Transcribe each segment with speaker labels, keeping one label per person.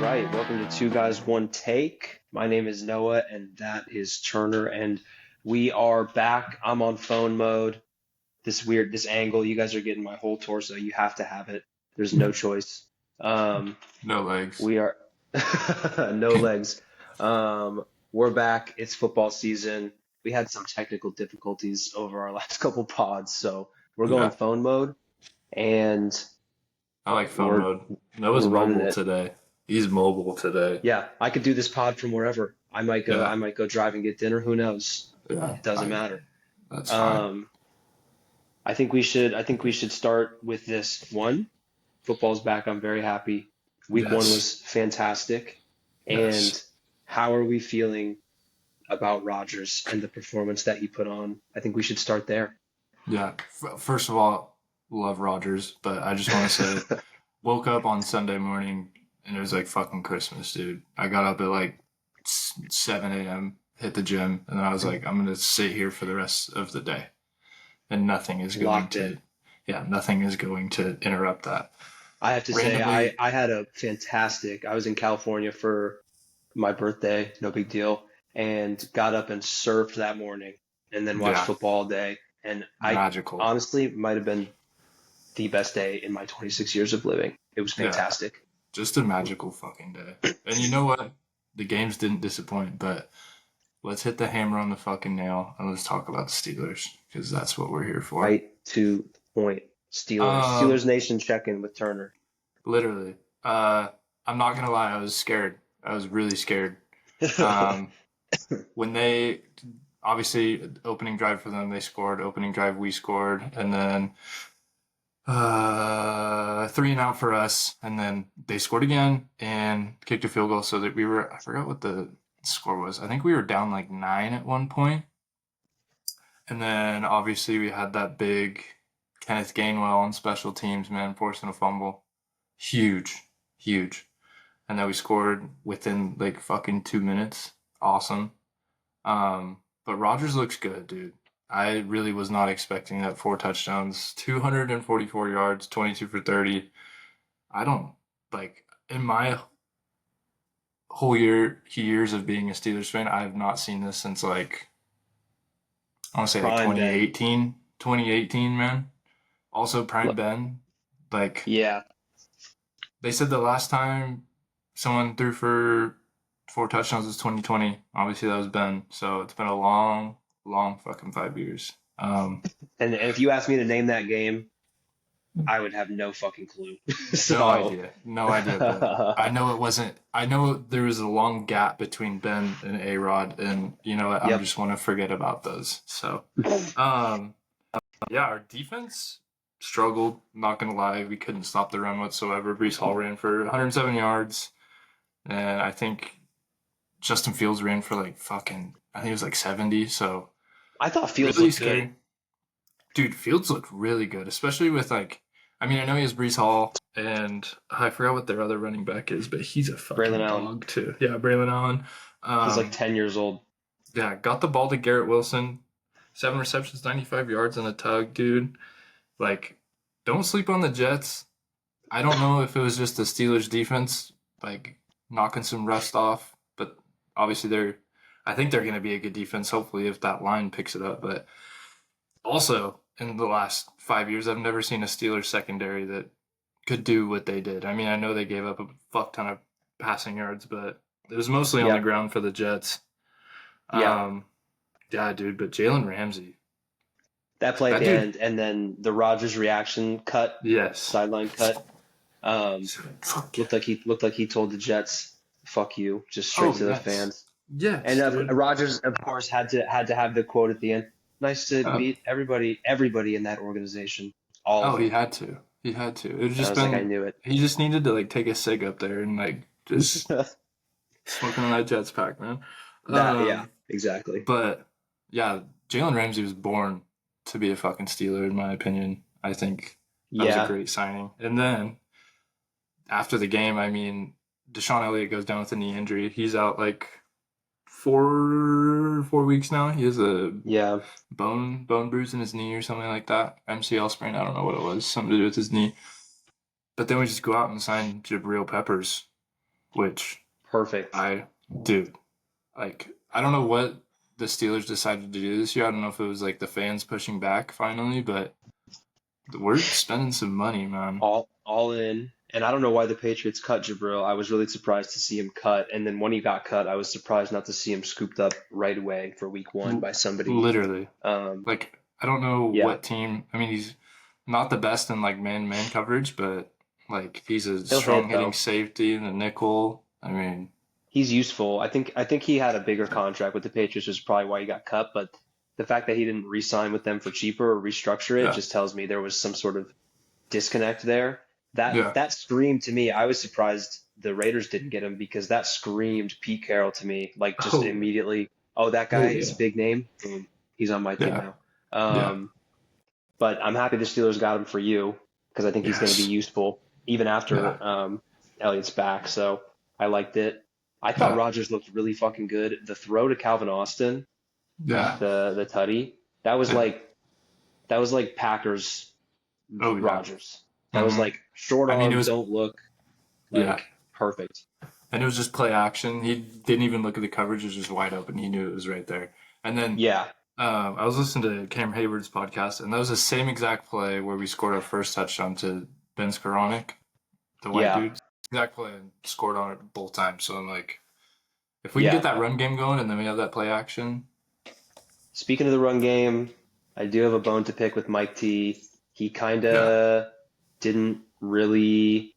Speaker 1: right, welcome to Two Guys One Take. My name is Noah, and that is Turner, and we are back. I'm on phone mode. This angle. You guys are getting my whole torso. You have to have it. There's no choice. Um,
Speaker 2: No legs.
Speaker 1: we are no legs. We're back. It's football season. We had some technical difficulties over our last couple pods, so we're going
Speaker 2: Yeah,
Speaker 1: phone mode, and
Speaker 2: I like phone
Speaker 1: we're
Speaker 2: mode.
Speaker 1: we're
Speaker 2: Noah's
Speaker 1: running
Speaker 2: mobile
Speaker 1: it.
Speaker 2: today. He's mobile today.
Speaker 1: Yeah, I could do this pod from wherever. I
Speaker 2: Yeah,
Speaker 1: might go drive and get dinner. Who knows?
Speaker 2: yeah,
Speaker 1: It doesn't matter.
Speaker 2: that's fine.
Speaker 1: Um, I think we should start with this one. Football's back. I'm very happy. Week one
Speaker 2: Yes,
Speaker 1: was fantastic. And
Speaker 2: yes,
Speaker 1: how are we feeling about Rodgers and the performance that he put on? I think we should start there.
Speaker 2: yeah. First of all, love Rodgers, but I just want to say, woke up on Sunday morning and it was like fucking Christmas, dude. I got up at like 7 a.m., hit the gym, and then I was like, I'm gonna sit here for the rest of the day, and
Speaker 1: Locked in.
Speaker 2: nothing is going to interrupt that.
Speaker 1: I have to say,
Speaker 2: Randomly,
Speaker 1: I had a fantastic, I was in California for my birthday, no big deal, and got up and surfed that morning and then watched
Speaker 2: yeah,
Speaker 1: football all day. And I
Speaker 2: magical.
Speaker 1: honestly might have been the best day in my 26 years of living. It was
Speaker 2: Yeah,
Speaker 1: fantastic.
Speaker 2: just a magical fucking day. And you know what? The games didn't disappoint, but let's hit the hammer on the fucking nail and let's talk about the Steelers because that's what we're here for.
Speaker 1: Right to the point. Steelers.
Speaker 2: Um,
Speaker 1: Steelers Nation check in with Turner.
Speaker 2: literally. I'm not gonna lie, I was scared. I was really scared. Um, when they obviously opening drive for them, they scored. Opening drive, we scored, and then three and out for us, and then they scored again and kicked a field goal so that we were, I forgot what the score was. I think we were down like 9 at one point. And then obviously we had that big Kenneth Gainwell on special teams, man, forcing a fumble. Huge, huge. And then we scored within like fucking 2 minutes. Awesome. But Rodgers looks good, dude. I really was not expecting that. 4 touchdowns, 244 yards, 22 for 30. I don't like in my whole years of being a Steelers fan, I have not seen this since like I want to say like
Speaker 1: Prime Ben.
Speaker 2: 2018, man. Also Prime
Speaker 1: Look,
Speaker 2: Ben. Like
Speaker 1: yeah.
Speaker 2: they said the last time someone threw for 4 touchdowns was 2020. Obviously that was Ben. So it's been a long, long fucking 5 years.
Speaker 1: And if you asked me to name that game, I would have no fucking clue.
Speaker 2: No
Speaker 1: So,
Speaker 2: idea. No idea, but I know it wasn't. I know there was a long gap between Ben and A Rod, and you know what? I
Speaker 1: yep.
Speaker 2: just want to forget about those. So, um, yeah, our defense struggled. Not gonna lie, we couldn't stop the run whatsoever. Brees Hall ran for 107 yards, and I think Justin Fields ran for like fucking. I think it was like 70. So
Speaker 1: I thought Fields
Speaker 2: really
Speaker 1: looked good.
Speaker 2: scary. Dude, Fields looked really good, especially with like, I mean, I know he has Brees Hall, and I forgot what their other running back is, but he's a
Speaker 1: Braylon
Speaker 2: fucking
Speaker 1: Allen.
Speaker 2: dog too. Yeah, Braylon Allen.
Speaker 1: He's like
Speaker 2: Um,
Speaker 1: 10 years old.
Speaker 2: yeah, got the ball to Garrett Wilson, 7 receptions, 95 yards on a tug, dude. Like, don't sleep on the Jets. I don't know if it was just the Steelers defense, like knocking some rust off, but obviously I think they're going to be a good defense. Hopefully, if that line picks it up, but also, in the last 5 years, I've never seen a Steelers secondary that could do what they did. I mean, I know they gave up a fuck ton of passing yards, but it was mostly on the
Speaker 1: Yep.
Speaker 2: ground for the Jets.
Speaker 1: Yep.
Speaker 2: Um, yeah, dude, but Jalen Ramsey,
Speaker 1: That play at
Speaker 2: that
Speaker 1: the
Speaker 2: dude,
Speaker 1: end, and then the Rodgers reaction cut,
Speaker 2: yes.
Speaker 1: sideline cut. Um,
Speaker 2: Fuck yeah.
Speaker 1: looked like he told the Jets, "Fuck you," just straight
Speaker 2: Oh,
Speaker 1: to the
Speaker 2: yes.
Speaker 1: fans. And
Speaker 2: Yes, dude.
Speaker 1: Rodgers, of course, had to have the quote at the end. Nice to
Speaker 2: Oh,
Speaker 1: meet everybody in that organization, all of
Speaker 2: oh, he
Speaker 1: them.
Speaker 2: had to. He had to. It was
Speaker 1: And I
Speaker 2: just
Speaker 1: was like, I
Speaker 2: been,
Speaker 1: knew it.
Speaker 2: he just needed to like take a cig up there and like just smoking on that Jets pack, man.
Speaker 1: Yeah,
Speaker 2: Um,
Speaker 1: exactly.
Speaker 2: But yeah, Jalen Ramsey was born to be a fucking Steeler, in my opinion. I think that was a
Speaker 1: Yeah,
Speaker 2: great signing. And then after the game, I mean, Deshaun Elliott goes down with a knee injury. He's out like 4 weeks now. He has a
Speaker 1: yeah.
Speaker 2: bone bruise in his knee or something like that. MCL sprain. I don't know what it was. Something to do with his knee. But then we just go out and sign Jabril Peppers which
Speaker 1: Perfect.
Speaker 2: dude, I don't know what the Steelers decided to do this year. I don't know if it was like the fans pushing back finally, but we're spending some money, man.
Speaker 1: All in. And I don't know why the Patriots cut Jabril. I was really surprised to see him cut. And then when he got cut, I was surprised not to see him scooped up right away for week one
Speaker 2: L-
Speaker 1: by somebody.
Speaker 2: Literally.
Speaker 1: Um,
Speaker 2: Like, I don't know
Speaker 1: yeah,
Speaker 2: what team. I mean, he's not the best in like man-man coverage, but like he's a
Speaker 1: he'll hit
Speaker 2: strong hitting
Speaker 1: though.
Speaker 2: safety in the nickel. I mean,
Speaker 1: He's useful. I think he had a bigger contract with the Patriots, which is probably why he got cut. But the fact that he didn't re-sign with them for cheaper or restructure it
Speaker 2: yeah,
Speaker 1: just tells me there was some sort of disconnect there. That
Speaker 2: yeah.
Speaker 1: that screamed to me. I was surprised the Raiders didn't get him because that screamed Pete Carroll to me. Like just
Speaker 2: Oh,
Speaker 1: immediately, oh, that guy
Speaker 2: oh
Speaker 1: is a
Speaker 2: yeah,
Speaker 1: big name. Boom, he's on my team
Speaker 2: yeah,
Speaker 1: now.
Speaker 2: yeah.
Speaker 1: But I'm happy the Steelers got him for you because I think he's going to be
Speaker 2: Yes,
Speaker 1: useful even
Speaker 2: yeah,
Speaker 1: after Elliott's back. So I liked it. I thought
Speaker 2: yeah,
Speaker 1: Rodgers looked really fucking good. The throw to Calvin Austin,
Speaker 2: yeah,
Speaker 1: the tutty, that was
Speaker 2: yeah.
Speaker 1: like that was like Packers
Speaker 2: Oh yeah.
Speaker 1: Rodgers. That was
Speaker 2: hmm
Speaker 1: like short
Speaker 2: I mean, it
Speaker 1: arm,
Speaker 2: was
Speaker 1: don't look,
Speaker 2: yeah,
Speaker 1: like perfect.
Speaker 2: and it was just play action. He didn't even look at the coverage; it was just wide open. He knew it was right there. And then
Speaker 1: Yeah,
Speaker 2: I was listening to Cam Hayward's podcast, and that was the same exact play where we scored our first touchdown to Ben Skoranek, the white
Speaker 1: yeah,
Speaker 2: dude. Exact play and scored on it both times. So I'm like, if we can get
Speaker 1: yeah.
Speaker 2: that run game going and then we have that play action,
Speaker 1: Speaking of the run game, I do have a bone to pick with Mike T. He kind
Speaker 2: yeah.
Speaker 1: of didn't really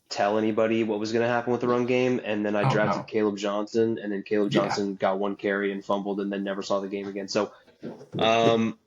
Speaker 1: tell anybody what was going to happen with the run game, and then I
Speaker 2: Oh
Speaker 1: drafted
Speaker 2: no.
Speaker 1: Caleb Johnson, and then Caleb
Speaker 2: Yeah.
Speaker 1: Johnson got one carry and fumbled, and then never saw the game again. So, um,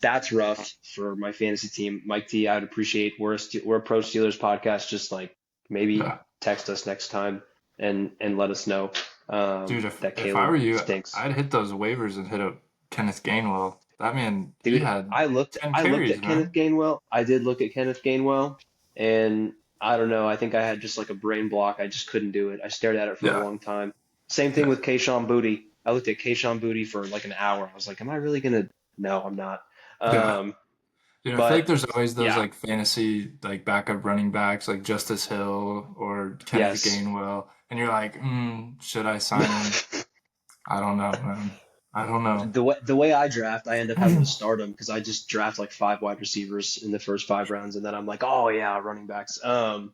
Speaker 1: that's rough for my fantasy team. Mike T, I'd appreciate we're a pro Steelers podcast. Just like maybe
Speaker 2: Yeah.
Speaker 1: text us next time and let us know
Speaker 2: Dude,
Speaker 1: that
Speaker 2: if I
Speaker 1: Caleb
Speaker 2: were you,
Speaker 1: stinks.
Speaker 2: I'd hit those waivers and hit up Kenneth Gainwell. That man, he
Speaker 1: Dude,
Speaker 2: had
Speaker 1: I looked
Speaker 2: 10
Speaker 1: I looked
Speaker 2: carries,
Speaker 1: at Kenneth
Speaker 2: man.
Speaker 1: Gainwell. I did look at Kenneth Gainwell, and I don't know. I think I had just like a brain block. I just couldn't do it. I stared at it for a
Speaker 2: Yeah.
Speaker 1: long time. Same thing
Speaker 2: Yeah.
Speaker 1: with Kayshon Boutte. I looked at Kayshon Boutte for like an hour. I was like, am I really gonna? No, I'm not.
Speaker 2: Yeah.
Speaker 1: Um,
Speaker 2: Dude, I feel like
Speaker 1: but
Speaker 2: there's always those
Speaker 1: yeah,
Speaker 2: like fantasy like backup running backs like Justice Hill or Kenneth
Speaker 1: yes.
Speaker 2: Gainwell, and you're like, should I sign him? I don't know, man. I don't know.
Speaker 1: The way I draft, I end up having to start them because I just draft like five wide receivers in the first 5 rounds, and then I'm like, oh yeah, running backs.
Speaker 2: Yeah.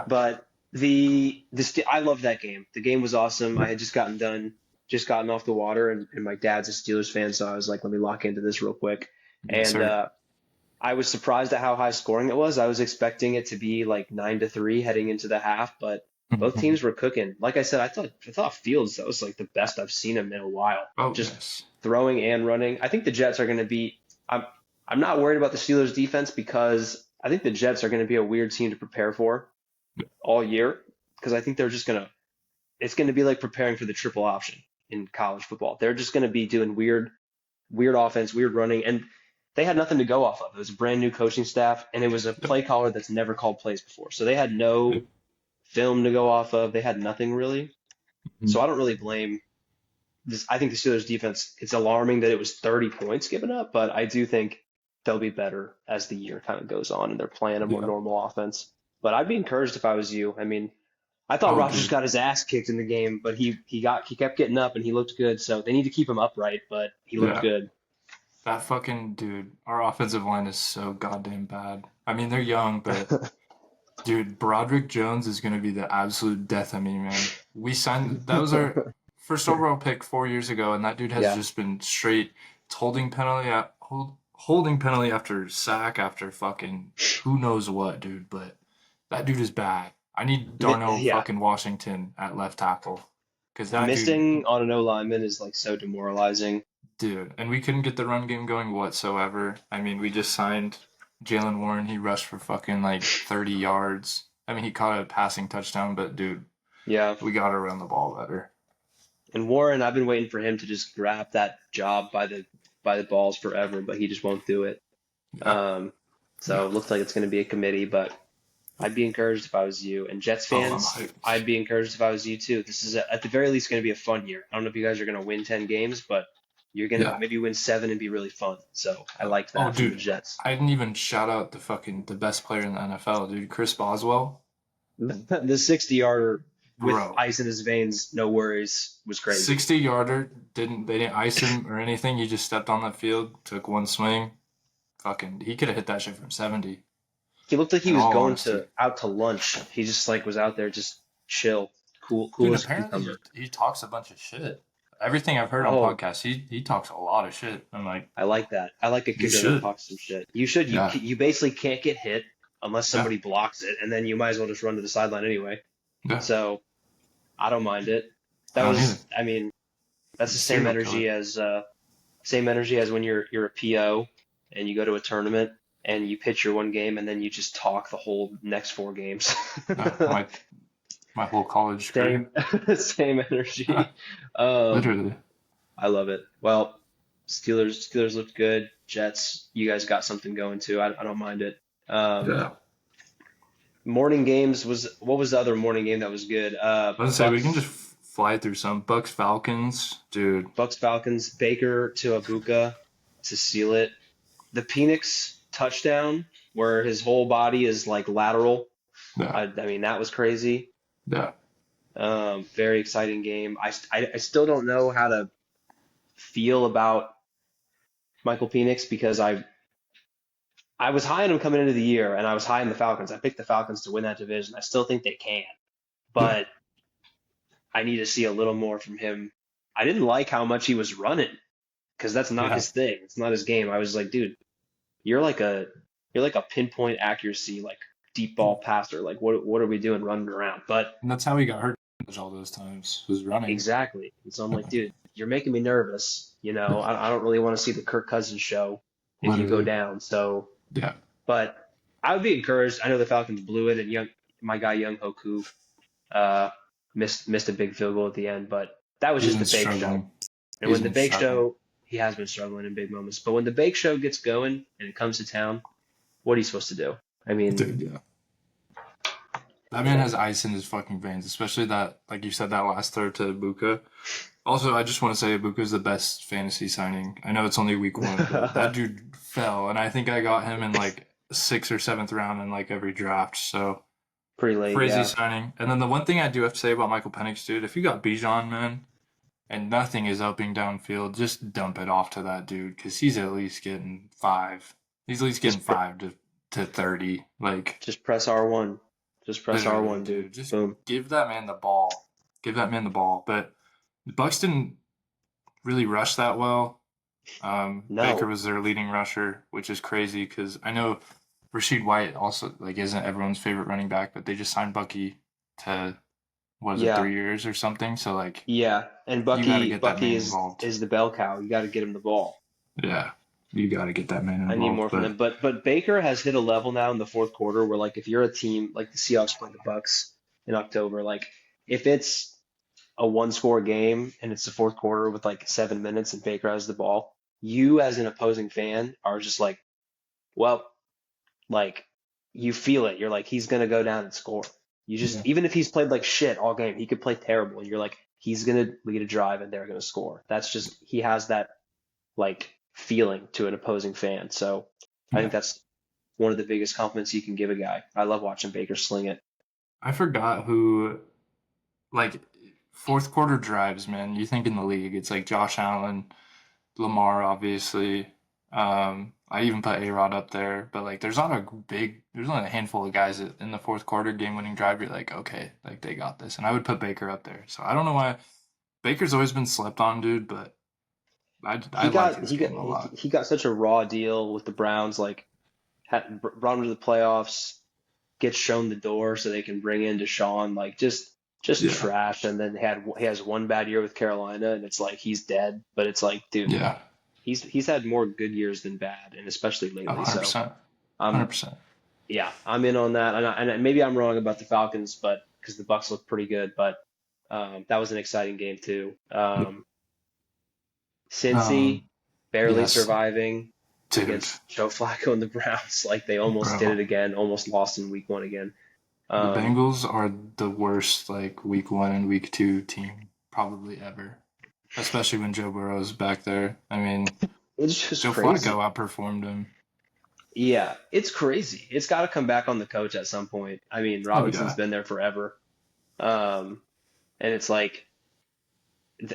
Speaker 1: But I love that game. The game was awesome. I had just gotten off the water, and my dad's a Steelers fan, so I was like, let me lock into this real quick.
Speaker 2: Yes,
Speaker 1: And
Speaker 2: sir.
Speaker 1: I was surprised at how high scoring it was. I was expecting it to be like 9-3 heading into the half, but both
Speaker 2: Mhm.
Speaker 1: teams were cooking. Like I said, I thought Fields, that was like the best I've seen him in a while.
Speaker 2: Oh,
Speaker 1: Just
Speaker 2: yes.
Speaker 1: throwing and running. I think the Jets are going to be. I'm not worried about the Steelers defense because I think the Jets are going to be a weird team to prepare for all year because I think they're just gonna. It's going to be like preparing for the triple option in college football. They're just going to be doing weird offense, weird running, and they had nothing to go off of. It was a brand new coaching staff, and it was a
Speaker 2: Yep.
Speaker 1: play caller that's never called plays before. So they had no
Speaker 2: Yep.
Speaker 1: film to go off of. They had nothing really. So
Speaker 2: Mhm.
Speaker 1: I don't really blame this. I think the Steelers defense, it's alarming that it was 30 points given up, but I do think they'll be better as the year kind of goes on and they're playing a more
Speaker 2: Yeah.
Speaker 1: normal offense. But I'd be encouraged if I was you. I mean, I thought
Speaker 2: Oh,
Speaker 1: Rodgers
Speaker 2: dude.
Speaker 1: got his ass kicked in the game, but he kept getting up and he looked good. So they need to keep him upright, but he looked
Speaker 2: Yeah.
Speaker 1: good.
Speaker 2: That fucking dude. Our offensive line is so goddamn bad. I mean, they're young, but dude, Broderick Jones is going to be the absolute death of me, man. We signed, that was our first overall pick 4 years ago, and that dude has
Speaker 1: Yeah.
Speaker 2: just been straight holding penalty after sack after fucking who knows what, dude. But that dude is bad. I need Darnell
Speaker 1: Yeah.
Speaker 2: fucking Washington at left tackle because that dude,
Speaker 1: Missing on an O lineman is like so demoralizing.
Speaker 2: dude, and we couldn't get the run game going whatsoever. I mean, we just signed Jalen Warren. He rushed for fucking like 30 yards. I mean, he caught a passing touchdown, but dude,
Speaker 1: Yeah.
Speaker 2: we got to run the ball better.
Speaker 1: And Warren, I've been waiting for him to just grab that job by the balls forever, but he just won't do it.
Speaker 2: Yeah,
Speaker 1: Um, so
Speaker 2: yeah.
Speaker 1: it looks like it's going to be a committee, but I'd be encouraged if I was you. And Jets
Speaker 2: Oh, I'm
Speaker 1: fans,
Speaker 2: hyped.
Speaker 1: I'd be encouraged if I was you too. This is at the very least going to be a fun year. I don't know if you guys are going to win 10 games, but you're going to
Speaker 2: Yeah.
Speaker 1: maybe win seven and be really fun. So I liked
Speaker 2: Oh,
Speaker 1: that from the
Speaker 2: dude,
Speaker 1: Jets.
Speaker 2: I didn't even shout out the best player in the NFL, dude, Chris Boswell.
Speaker 1: The 60 yarder. with
Speaker 2: bro.
Speaker 1: ice in his veins, no worries, was crazy.
Speaker 2: 60-yarder, they didn't ice him or anything. He just stepped on that field, took one swing. Fucking, he could have hit that shit from 70.
Speaker 1: He looked like he
Speaker 2: In
Speaker 1: was
Speaker 2: all
Speaker 1: going
Speaker 2: honesty,
Speaker 1: out to lunch. He just like was out there just chill, cool
Speaker 2: dude.
Speaker 1: as a
Speaker 2: Apparently,
Speaker 1: cucumber.
Speaker 2: he talks a bunch of shit. Everything I've heard on
Speaker 1: Oh,
Speaker 2: podcasts, he talks a lot of shit. I'm like,
Speaker 1: I like that. I like a
Speaker 2: you
Speaker 1: kicker that
Speaker 2: should.
Speaker 1: talks some shit. You should.
Speaker 2: Yeah,
Speaker 1: You basically can't get hit unless
Speaker 2: yeah,
Speaker 1: somebody blocks it, and then you might as well just run to the sideline anyway.
Speaker 2: yeah.
Speaker 1: So I don't mind it. That
Speaker 2: I don't either.
Speaker 1: was, I mean, that's the
Speaker 2: Serial killer.
Speaker 1: same energy as when you're a PO and you go to a tournament and you pitch your one game and then you just talk the whole next four games.
Speaker 2: My whole college career.
Speaker 1: Same same energy. Um,
Speaker 2: Literally.
Speaker 1: I love it. Well, Steelers looked good. Jets, you guys got something going too. I don't mind it. Um,
Speaker 2: Yeah.
Speaker 1: morning games was what was the other morning game that was good?
Speaker 2: I was gonna say we can just fly through some Bucks Falcons, dude.
Speaker 1: Bucks Falcons, Baker to Abuka to seal it. The Penix touchdown where his whole body is like lateral.
Speaker 2: Yeah,
Speaker 1: I mean that was crazy.
Speaker 2: yeah,
Speaker 1: Very exciting game. I still don't know how to feel about Michael Penix because I was high on him coming into the year, and I was high on the Falcons. I picked the Falcons to win that division. I still think they can,
Speaker 2: yeah,
Speaker 1: but I need to see a little more from him. I didn't like how much he was running because that's not
Speaker 2: yeah.
Speaker 1: his thing. It's not his game. I was like, dude, you're like a you're like a pinpoint accuracy, like deep ball passer. Like what are we doing running around? But
Speaker 2: And that's how he got hurt all those times, was running.
Speaker 1: exactly. And so I'm like, dude, you're making me nervous. I don't really want to see the Kirk Cousins show if you go
Speaker 2: Literally.
Speaker 1: down. So
Speaker 2: Yeah.
Speaker 1: but I would be encouraged. I know the Falcons blew it, and my guy Young Hoku uh, missed a big field goal at the end, but that was
Speaker 2: He's
Speaker 1: just
Speaker 2: been
Speaker 1: the Bake Show.
Speaker 2: struggling.
Speaker 1: And
Speaker 2: He's
Speaker 1: when the
Speaker 2: been
Speaker 1: Bake
Speaker 2: struggling.
Speaker 1: Show, he has been struggling in big moments. But when the Bake Show gets going and it comes to town, what are you supposed to do? I mean,
Speaker 2: Dude, yeah. That man has ice in his fucking veins, especially that, like you said, that last throw to Ibuka. Also, I just want to say Ibuka's the best fantasy signing. I know it's only week one, but that dude fell, and I think I got him in like sixth or seventh round in like every draft. So
Speaker 1: pretty late,
Speaker 2: crazy
Speaker 1: yeah.
Speaker 2: signing. And then the one thing I do have to say about Michael Penix, dude, if you got Bijan, man, and nothing is opening downfield, just dump it off to that dude because he's at least getting 5. He's at least getting
Speaker 1: Just pr
Speaker 2: 5 to 30. Like,
Speaker 1: just press R1. Just press
Speaker 2: literally,
Speaker 1: R1, dude.
Speaker 2: dude. Just
Speaker 1: Boom.
Speaker 2: give that man the ball. Give that man the ball. But the Bucks didn't really rush that well. Baker
Speaker 1: No.
Speaker 2: was their leading rusher, which is crazy because I know Rasheed White also like isn't everyone's favorite running back, but they just signed Bucky to what is it,
Speaker 1: Yeah.
Speaker 2: 3 years or something. So like
Speaker 1: Yeah. And
Speaker 2: you got to
Speaker 1: Bucky
Speaker 2: get that
Speaker 1: Bucky
Speaker 2: man
Speaker 1: is
Speaker 2: involved.
Speaker 1: is the bell cow. You got to get him the ball.
Speaker 2: Yeah, you got to get that man
Speaker 1: I need
Speaker 2: involved.
Speaker 1: more from
Speaker 2: But
Speaker 1: them. But Baker has hit a level now in the fourth quarter where like if you're a team like the Seahawks play the Bucks in October, like if it's a one score game and it's the fourth quarter with like 7 minutes and Baker has the ball, you as an opposing fan are just like, well, like you feel it. You're like, he's gonna go down and score. You
Speaker 2: yeah,
Speaker 1: just even if he's played like shit all game, he could play terrible, and you're like, he's gonna lead a drive and they're gonna score. That's just he has that like feeling to an opposing fan. So I think
Speaker 2: yeah.
Speaker 1: that's one of the biggest compliments you can give a guy. I love watching Baker sling it.
Speaker 2: I forgot who like fourth quarter drives, man. You think in the league, it's like Josh Allen, Lamar, obviously. I even put A-Rod up there, but like there's only a handful of guys that in the fourth quarter game-winning drive. You're like, okay, like they got this, and I would put Baker up there. So I don't know why Baker's always been slept on, dude, but I
Speaker 1: He
Speaker 2: like
Speaker 1: got
Speaker 2: his
Speaker 1: he got
Speaker 2: game a lot.
Speaker 1: he got such a raw deal with the Browns, like brought him to the playoffs, gets shown the door so they can bring in Deshaun, like just
Speaker 2: Yeah,
Speaker 1: trash. And then he has one bad year with Carolina, and it's like he's dead. But it's like, dude,
Speaker 2: yeah,
Speaker 1: he's had more good years than bad, and especially lately. So
Speaker 2: 100%,
Speaker 1: um
Speaker 2: 100%.
Speaker 1: yeah, I'm in on that. And maybe I'm wrong about the Falcons, but because the Bucks look pretty good, but that was an exciting game too. Cincy
Speaker 2: Um,
Speaker 1: barely
Speaker 2: yes,
Speaker 1: surviving
Speaker 2: dude,
Speaker 1: against Joe Flacco and the Browns. Like they almost did
Speaker 2: bro.
Speaker 1: it again, almost lost in week one again.
Speaker 2: The
Speaker 1: Um,
Speaker 2: Bengals are the worst, like week 1 and week 2 team probably ever, especially when Joe Burrow's back there. I mean,
Speaker 1: it's just
Speaker 2: Joe Flacco
Speaker 1: crazy.
Speaker 2: outperformed him.
Speaker 1: Yeah, it's crazy. It's got to come back on the coach at some point. I mean,
Speaker 2: Oh
Speaker 1: Robinson's
Speaker 2: yeah,
Speaker 1: been there forever. Um, and it's like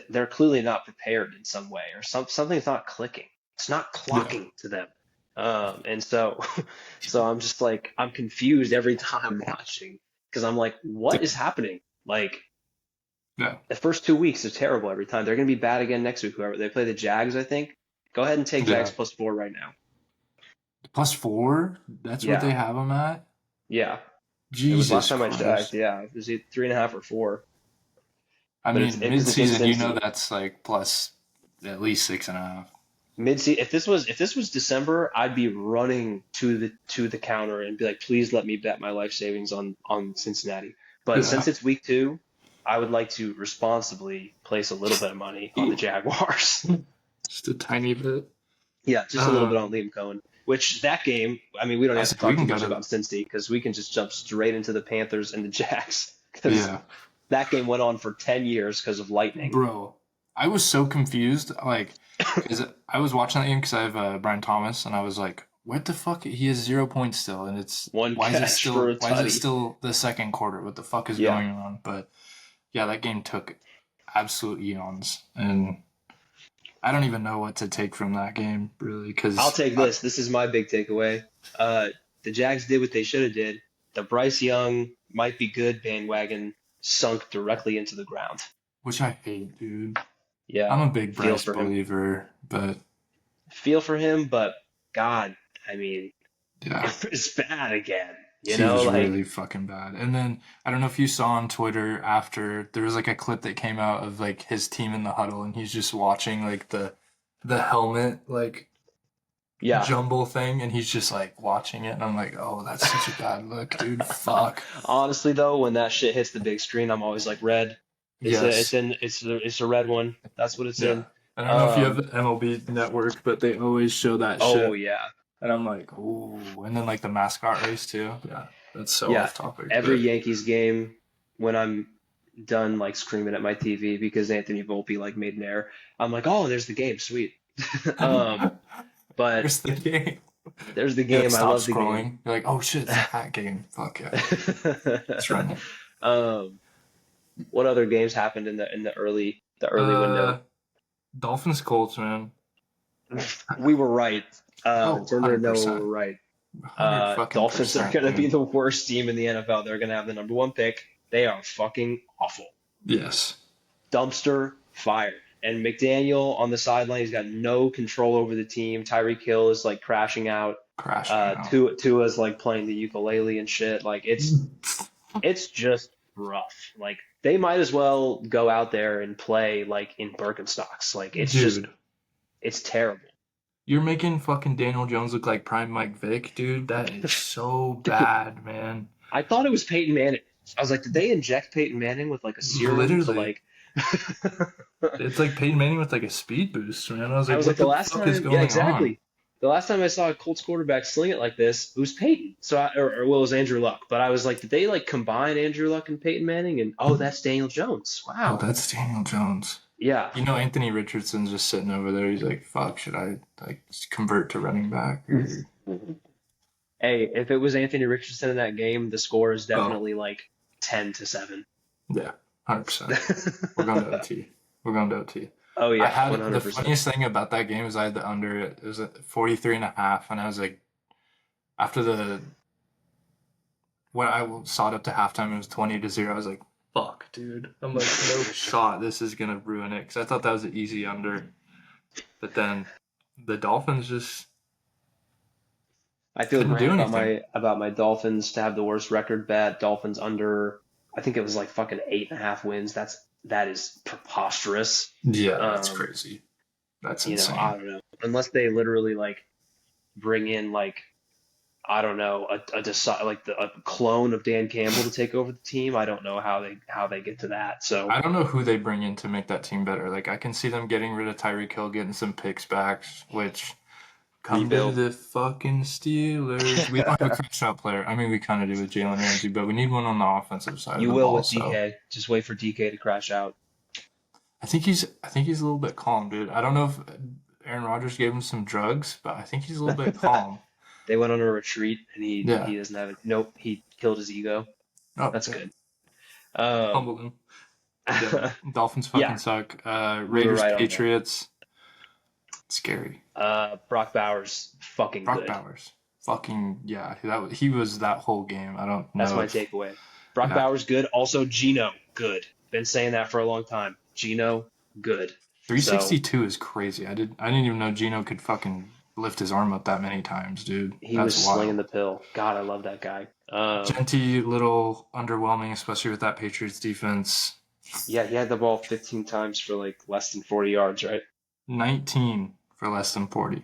Speaker 1: they're clearly not prepared in some way, or something's not clicking. It's not
Speaker 2: Yeah.
Speaker 1: clocking to them. And so, so I'm just like, I'm confused every time I'm watching because I'm like, what is happening? Like,
Speaker 2: Yeah.
Speaker 1: the first 2 weeks are terrible every time. They're going to be bad again next week. Whoever they play the Jags, I think. Go ahead and take Jags
Speaker 2: Yeah.
Speaker 1: +4 right now.
Speaker 2: +4? That's what
Speaker 1: Yeah,
Speaker 2: they have them at?
Speaker 1: yeah. It was last
Speaker 2: Jesus
Speaker 1: time I checked.
Speaker 2: Christ.
Speaker 1: Yeah, it was either 3.5 or 4.
Speaker 2: I
Speaker 1: But it's
Speaker 2: mean,
Speaker 1: because it's in
Speaker 2: mid-season,
Speaker 1: Cincy.
Speaker 2: that's like plus at least 6.5.
Speaker 1: Mid-season. If this was December, I'd be running to the counter and be like, please let me bet my life savings on Cincinnati. But
Speaker 2: Yeah.
Speaker 1: since it's week 2, I would like to responsibly place a little bit of money on the Jaguars.
Speaker 2: Just a tiny bit.
Speaker 1: Yeah, just a little bit on
Speaker 2: Um,
Speaker 1: Liam Cohen. Which that game, I mean, we don't
Speaker 2: I
Speaker 1: have to
Speaker 2: said we
Speaker 1: talk too
Speaker 2: can go
Speaker 1: much
Speaker 2: to
Speaker 1: about Cincy because we can just jump straight into the Panthers and the Jags because
Speaker 2: yeah.
Speaker 1: that game went on for 10 years because of lightning.
Speaker 2: Bro, I was so confused, like, because I was watching that game because I have Brian Thomas, and I was like, what the fuck? He has 0 points still, and it's
Speaker 1: One catch for a
Speaker 2: why is it
Speaker 1: tutty.
Speaker 2: still the second quarter? What the fuck is
Speaker 1: Yeah.
Speaker 2: going on? But yeah, that game took absolute eons, and I don't even know what to take from that game really,
Speaker 1: I'll
Speaker 2: because
Speaker 1: take this. This is my big takeaway. Uh, the Jags did what they should have did. The Bryce Young might be good bandwagon sunk directly into the ground.
Speaker 2: which I hate, dude.
Speaker 1: Yeah.
Speaker 2: I'm a big
Speaker 1: Feel
Speaker 2: Bryce
Speaker 1: for him.
Speaker 2: believer, but
Speaker 1: Feel for him, but God, I mean,
Speaker 2: yeah.
Speaker 1: it was bad again. You
Speaker 2: He
Speaker 1: know,
Speaker 2: was
Speaker 1: like
Speaker 2: really fucking bad. And then I don't know if you saw on Twitter after there was like a clip that came out of like his team in the huddle and he's just watching like the helmet like
Speaker 1: yeah.
Speaker 2: jumble thing and he's just like watching it and I'm like, "Oh, that's such a bad look, dude. Fuck."
Speaker 1: Honestly, though, when that shit hits the big screen, I'm always like, red.
Speaker 2: Yes.
Speaker 1: It's a red one. That's what it's
Speaker 2: Yeah.
Speaker 1: in.
Speaker 2: I don't know if you have
Speaker 1: Um,
Speaker 2: the MLB network, but they always show that
Speaker 1: oh
Speaker 2: shit.
Speaker 1: yeah,
Speaker 2: And I'm like, "Ooh." And then like the mascot race too. Yeah. That's so
Speaker 1: yeah.
Speaker 2: off topic,
Speaker 1: Every
Speaker 2: but
Speaker 1: Yankees game, when I'm done like screaming at my TV because Anthony Volpe like made an error, I'm like, oh, there's the game, sweet. um, but
Speaker 2: where's the game?
Speaker 1: there's the
Speaker 2: You like
Speaker 1: game. I
Speaker 2: stop
Speaker 1: love the game.
Speaker 2: scrolling. You're like, oh shit, it's that game. Fuck yeah. Let's run it.
Speaker 1: um, what other games happened in the early
Speaker 2: Uh
Speaker 1: window?
Speaker 2: Dolphins Colts, man.
Speaker 1: We were right.
Speaker 2: Oh,
Speaker 1: Turner and Noah
Speaker 2: 100%.
Speaker 1: were right.
Speaker 2: 100 fucking
Speaker 1: Dolphins are
Speaker 2: percent,
Speaker 1: going to be
Speaker 2: dude.
Speaker 1: the worst team in the NFL. They're going to have the number 1 pick. They are fucking awful.
Speaker 2: Yes.
Speaker 1: Dumpster fire. And McDaniel on the sideline, he's got no control over the team. Tyreek Hill is like crashing out.
Speaker 2: Crashing out.
Speaker 1: Tua's like playing the ukulele and shit. Like it's just rough. Like they might as well go out there and play like in Birkenstocks. Like
Speaker 2: Dude,
Speaker 1: it's terrible.
Speaker 2: you're making fucking Daniel Jones look like prime Mike Vick, dude. That is so
Speaker 1: Dude,
Speaker 2: bad, man.
Speaker 1: I thought it was Peyton Manning. I was like, did they inject Peyton Manning with like a serum to
Speaker 2: Literally.
Speaker 1: like
Speaker 2: It's like Peyton Manning with like a speed boost, man. I was
Speaker 1: I
Speaker 2: like,
Speaker 1: was like
Speaker 2: what
Speaker 1: the
Speaker 2: the
Speaker 1: last
Speaker 2: fuck is
Speaker 1: time, yeah,
Speaker 2: going on?
Speaker 1: exactly. The last time I saw a Colts quarterback sling it like this, it was Peyton. Or well, it was Andrew Luck. But I was like, did they like combine Andrew Luck and Peyton Manning? And oh, that's Daniel Jones.
Speaker 2: Oh,
Speaker 1: Wow.
Speaker 2: that's Daniel Jones.
Speaker 1: Yeah.
Speaker 2: You know, Anthony Richardson's just sitting over there. He's like, fuck, should I like convert to running back? Or...
Speaker 1: Hey, if it was Anthony Richardson in that game, the score is
Speaker 2: Oh,
Speaker 1: definitely like 10-7.
Speaker 2: yeah, 100%. We're going to OT. We're going to OT.
Speaker 1: Oh
Speaker 2: I
Speaker 1: yeah,
Speaker 2: had the
Speaker 1: 100%.
Speaker 2: funniest thing about that game is I had the under. It was at 43.5, and I was like, after when I saw it up to halftime, it was 20-0. I was like, fuck, dude. I'm like, no shot. This is gonna ruin it because I thought that was an easy under, but then the Dolphins just
Speaker 1: I feel
Speaker 2: couldn't
Speaker 1: great
Speaker 2: do
Speaker 1: about
Speaker 2: anything.
Speaker 1: my Dolphins to have the worst record bet. Dolphins under, I think it was like fucking 8.5 wins. That is preposterous.
Speaker 2: Yeah, that's
Speaker 1: Um,
Speaker 2: crazy. That's
Speaker 1: I
Speaker 2: insane.
Speaker 1: don't know. Unless they literally like bring in like I don't know a clone of Dan Campbell to take over the team. I don't know how they get to that. So
Speaker 2: I don't know who they bring in to make that team better. Like I can see them getting rid of Tyreek Hill, getting some picks back, which come to
Speaker 1: rebuild.
Speaker 2: the fucking Steelers. We don't have a crash out player. I mean, we kind of do with Jalen Ramsey, but we need one on the offensive side of
Speaker 1: You
Speaker 2: the
Speaker 1: will
Speaker 2: ball.
Speaker 1: with
Speaker 2: So
Speaker 1: DK. Just wait for DK to crash out.
Speaker 2: I think he's a little bit calm, dude. I don't know if Aaron Rodgers gave him some drugs, but I think he's a little bit calm.
Speaker 1: They went on a retreat and
Speaker 2: Yeah.
Speaker 1: he doesn't have it. Nope, he killed his ego.
Speaker 2: Oh,
Speaker 1: That's
Speaker 2: yeah.
Speaker 1: good. Um,
Speaker 2: Humble him. Yeah, Dolphins fucking
Speaker 1: Yeah,
Speaker 2: suck.
Speaker 1: we were
Speaker 2: Raiders,
Speaker 1: right on that.
Speaker 2: Patriots, scary.
Speaker 1: Brock Bowers, fucking
Speaker 2: Brock
Speaker 1: good.
Speaker 2: Bowers, fucking yeah. He was that whole game. I don't
Speaker 1: That's
Speaker 2: know
Speaker 1: my
Speaker 2: if
Speaker 1: takeaway. Brock
Speaker 2: yeah.
Speaker 1: Bowers, good. Also, Gino, good. Been saying that for a long time. Gino, good. So
Speaker 2: 362 is crazy. I didn't even know Gino could fucking lift his arm up that many times, dude.
Speaker 1: he
Speaker 2: That's
Speaker 1: was slinging
Speaker 2: wild.
Speaker 1: the pill. God, I love that guy.
Speaker 2: Genty, little underwhelming, especially with that Patriots defense.
Speaker 1: Yeah, he had the ball 15 times for like less than 40 yards, right?
Speaker 2: 19 for less than 40.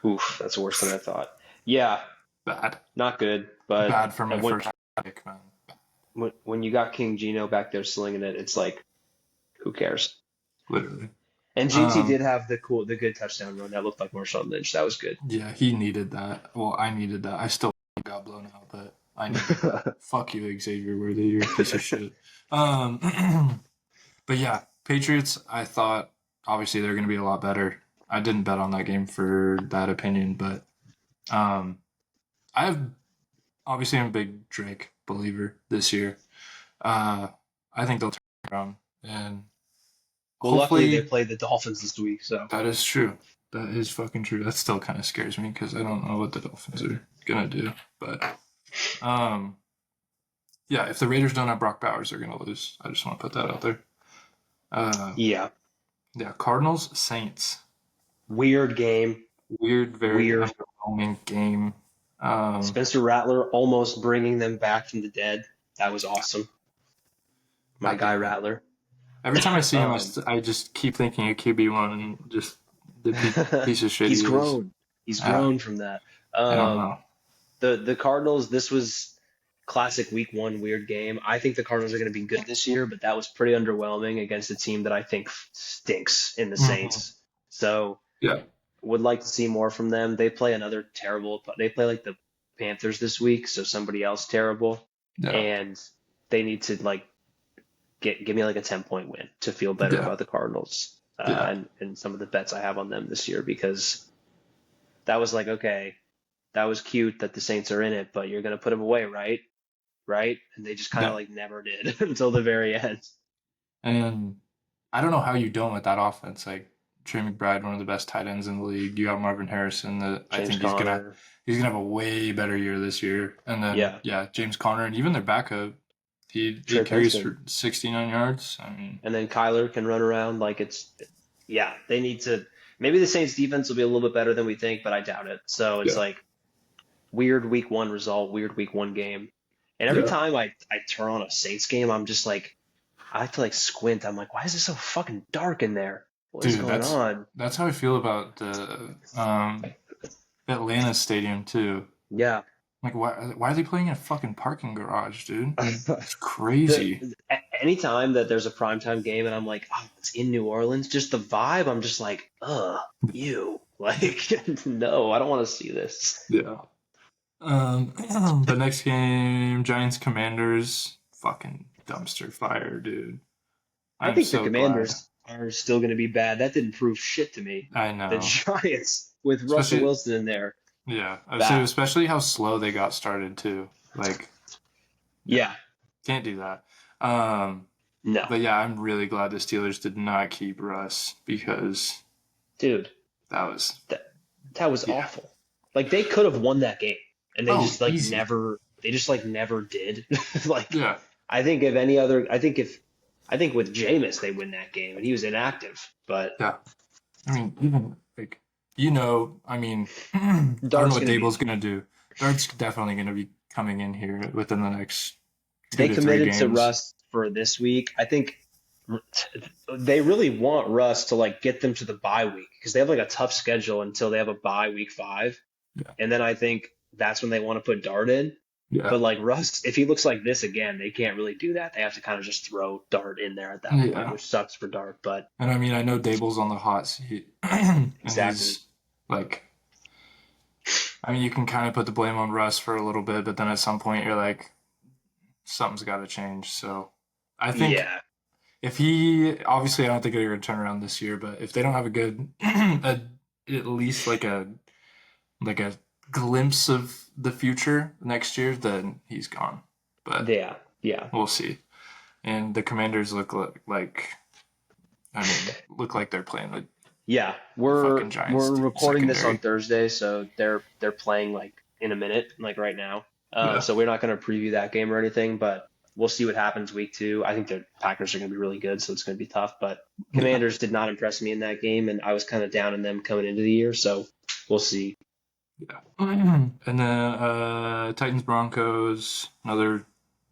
Speaker 1: Oof, that's worse than I thought. Yeah,
Speaker 2: Bad.
Speaker 1: not good. But
Speaker 2: Bad for my
Speaker 1: when
Speaker 2: first pick, man.
Speaker 1: when you got King Gino back there slinging it, it's like, who cares?
Speaker 2: Literally.
Speaker 1: And GT
Speaker 2: Um,
Speaker 1: did have the good touchdown run that looked like Marshawn Lynch. That was good.
Speaker 2: yeah, he needed that. Well, I needed that. I still got blown out, but I needed that. Fuck you, Xavier Worthy. You're a piece of shit. Um, but yeah, Patriots, I thought obviously they're going to be a lot better. I didn't bet on that game for that opinion, but um, I have obviously I'm a big Drake believer this year. Uh, I think they'll turn around, and
Speaker 1: Well, luckily they
Speaker 2: hopefully
Speaker 1: played the Dolphins this week, so
Speaker 2: that is true. That is fucking true. That still kind of scares me because I don't know what the Dolphins are gonna do. But um, yeah, if the Raiders don't have Brock Bowers, they're gonna lose. I just want to put that out there. Uh,
Speaker 1: yeah,
Speaker 2: yeah, Cardinals Saints.
Speaker 1: weird game.
Speaker 2: Weird, very
Speaker 1: Weird.
Speaker 2: underwhelming game. Um,
Speaker 1: Spencer Rattler almost bringing them back from the dead. That was awesome. My
Speaker 2: God
Speaker 1: guy
Speaker 2: damn it.
Speaker 1: Rattler.
Speaker 2: Every time I see him,
Speaker 1: Um,
Speaker 2: I just keep thinking of QB1 and just the piece of shit
Speaker 1: he's
Speaker 2: he is.
Speaker 1: grown. He's
Speaker 2: Uh,
Speaker 1: grown from that.
Speaker 2: I don't know.
Speaker 1: The Cardinals. This was classic Week 1 weird game. I think the Cardinals are going to be good this year, but that was pretty underwhelming against a team that I think stinks in the
Speaker 2: Mhm.
Speaker 1: Saints. So
Speaker 2: Yeah.
Speaker 1: would like to see more from them. They play another terrible. They play like the Panthers this week, so somebody else terrible,
Speaker 2: Yeah.
Speaker 1: and they need to like give me like a 10-point win to feel better
Speaker 2: Yeah.
Speaker 1: about the Cardinals
Speaker 2: Yeah.
Speaker 1: and some of the bets I have on them this year because that was like okay, that was cute that the Saints are in it, but you're gonna put them away, right? Right? And they just kind of
Speaker 2: Yeah.
Speaker 1: like never did until the very end.
Speaker 2: And I don't know how you don't with that offense. Like Trey McBride, one of the best tight ends in the league. You got Marvin Harrison. That I
Speaker 1: James
Speaker 2: think he's gonna
Speaker 1: Conner,
Speaker 2: he's gonna have a way better year this year. And then
Speaker 1: yeah,
Speaker 2: yeah, James Conner and even their backup, he
Speaker 1: Trey
Speaker 2: eight carries
Speaker 1: Benson,
Speaker 2: for 69 yards. I mean,
Speaker 1: and then Kyler can run around like it's yeah. They need to. Maybe the Saints defense will be a little bit better than we think, but I doubt it. So it's
Speaker 2: yeah,
Speaker 1: like weird Week 1 result, weird Week 1 game. And every
Speaker 2: yeah.
Speaker 1: time I turn on a Saints game, I'm just like, I have to like squint. I'm like, why is it so fucking dark in there? What is
Speaker 2: Dude,
Speaker 1: going on?
Speaker 2: that's how I feel about the Atlanta stadium too.
Speaker 1: Yeah.
Speaker 2: Like, why are they playing in a fucking parking garage, dude? It's
Speaker 1: the
Speaker 2: crazy.
Speaker 1: Anytime that there's a primetime game and I'm like, oh, it's in New Orleans, just the vibe, I'm just like, ugh, you. Like, no, I don't want to see this.
Speaker 2: Yeah. The next game, Giants Commanders, fucking dumpster fire, dude.
Speaker 1: I
Speaker 2: I'm
Speaker 1: think the
Speaker 2: so glad.
Speaker 1: Commanders are still going to be bad. That didn't prove shit to me.
Speaker 2: I
Speaker 1: The
Speaker 2: know,
Speaker 1: Giants with Russell
Speaker 2: especially
Speaker 1: Wilson in there,
Speaker 2: yeah. I would say
Speaker 1: bad.
Speaker 2: especially how slow they got started too. Like, no,
Speaker 1: Yeah,
Speaker 2: can't do that. Um,
Speaker 1: no,
Speaker 2: but yeah, I'm really glad the Steelers did not keep Russ because
Speaker 1: dude,
Speaker 2: that was
Speaker 1: that was
Speaker 2: yeah.
Speaker 1: awful. Like they could have won that game, and they
Speaker 2: Oh,
Speaker 1: just like
Speaker 2: easy.
Speaker 1: never. They just like never did. Like
Speaker 2: Yeah,
Speaker 1: I think if any other, I think with Jameis they win that game, and he was inactive. But
Speaker 2: yeah. I mean, even like I mean, I don't know
Speaker 1: Dart's
Speaker 2: what
Speaker 1: going to be
Speaker 2: Dable's
Speaker 1: fine.
Speaker 2: gonna do. Dart's definitely gonna be coming in here within the next two
Speaker 1: They
Speaker 2: to three
Speaker 1: committed to
Speaker 2: games.
Speaker 1: Russ for this week. I think they really want Russ to like get them to the bye week because they have like a tough schedule until they have a bye week 5,
Speaker 2: Yeah,
Speaker 1: and then I think that's when they want to put Dart in.
Speaker 2: yeah,
Speaker 1: But like Russ, if he looks like this again, they can't really do that. They have to kind of just throw Dart in there at that point,
Speaker 2: yeah.
Speaker 1: which sucks for Dart. But
Speaker 2: And I mean, I know Dable's on the hot seat, and
Speaker 1: exactly,
Speaker 2: he's like, I mean, you can kind of put the blame on Russ for a little bit, but then at some point you're like, something's got to change. So I think
Speaker 1: yeah,
Speaker 2: if obviously, I don't think they're going to turn around this year, but if they don't have a good, at least like a glimpse of the future next year, then he's gone. But
Speaker 1: yeah, yeah.
Speaker 2: we'll see. and the Commanders look like they're playing
Speaker 1: Yeah,
Speaker 2: the
Speaker 1: we're
Speaker 2: fucking Giants
Speaker 1: we're recording this on
Speaker 2: secondary.
Speaker 1: Thursday, so they're playing like in a minute, like right now.
Speaker 2: Yeah,
Speaker 1: So we're not going to preview that game or anything, but we'll see what happens week two. I think the Packers are going to be really good, so it's going to be tough. But
Speaker 2: yeah,
Speaker 1: Commanders did not impress me in that game, and I was kind of down in them coming into the year, so we'll see.
Speaker 2: yeah. And then Titans Broncos, another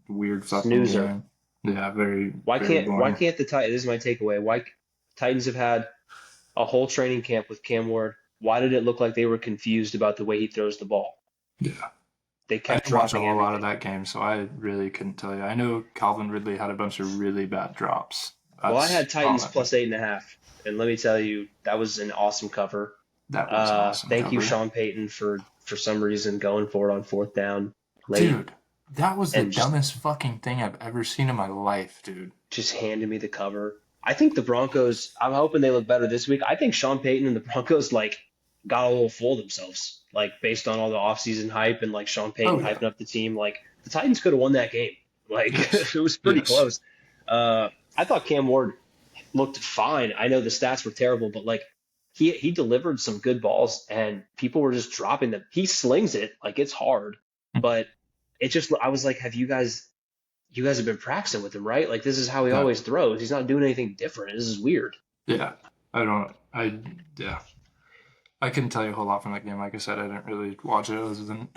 Speaker 2: weird fucking
Speaker 1: Snoozer.
Speaker 2: game. Yeah, very
Speaker 1: Why
Speaker 2: very
Speaker 1: can't why
Speaker 2: boring.
Speaker 1: can't the Titans? This is my takeaway. Why Titans have had a whole training camp with Cam Ward. Why did it look like they were confused about the way he throws the ball?
Speaker 2: Yeah.
Speaker 1: They
Speaker 2: I
Speaker 1: kept
Speaker 2: didn't watch a
Speaker 1: dropping
Speaker 2: whole lot of
Speaker 1: everything.
Speaker 2: that game, so I really couldn't tell you. I know Calvin Ridley had a bunch of really bad drops.
Speaker 1: Well, I
Speaker 2: That's
Speaker 1: had Titans
Speaker 2: all I know.
Speaker 1: plus 8.5, and let me tell you, that was an awesome cover.
Speaker 2: That was an awesome
Speaker 1: Thank you,
Speaker 2: cover.
Speaker 1: Sean Payton, for some reason going for it on fourth down late
Speaker 2: Dude, that was the
Speaker 1: and
Speaker 2: dumbest fucking thing I've ever seen in my life, dude.
Speaker 1: just handed me the cover. I think the Broncos. I'm hoping they look better this week. I think Sean Payton and the Broncos like got a little full of themselves, like based on all the offseason hype and like Sean
Speaker 2: Oh
Speaker 1: Payton
Speaker 2: yeah.
Speaker 1: hyping up the team. Like the Titans could have won that game. Like
Speaker 2: Yes.
Speaker 1: it was pretty
Speaker 2: Yes.
Speaker 1: close. I thought Cam Ward looked fine. I know the stats were terrible, but like he delivered some good balls and people were just dropping them. He slings it like it's hard, but it just I was like, have you guys have been practicing with him, right? Like this is how he
Speaker 2: No.
Speaker 1: always throws. He's not doing anything different. This is weird.
Speaker 2: Yeah. I don't I yeah. I couldn't tell you a whole lot from that game. Like I said, I didn't really watch it other than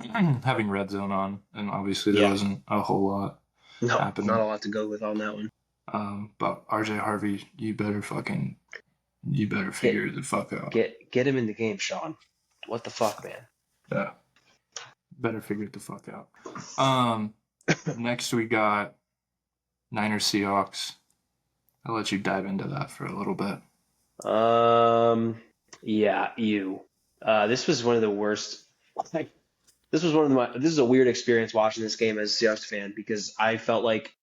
Speaker 2: having Red Zone on, and obviously there
Speaker 1: Yeah,
Speaker 2: wasn't a whole lot
Speaker 1: no, not a
Speaker 2: happening.
Speaker 1: lot to go with on that one.
Speaker 2: But RJ Harvey, you better
Speaker 1: Get
Speaker 2: figure the fuck out.
Speaker 1: get him in the game, Sean. What the fuck, man?
Speaker 2: Yeah, better figure it the fuck out. Um, Next we got Niners Seahawks. I'll let you dive into that for a little bit.
Speaker 1: Yeah, you. This was one of the worst. Like, this is a weird experience watching this game as a Seahawks fan because I felt like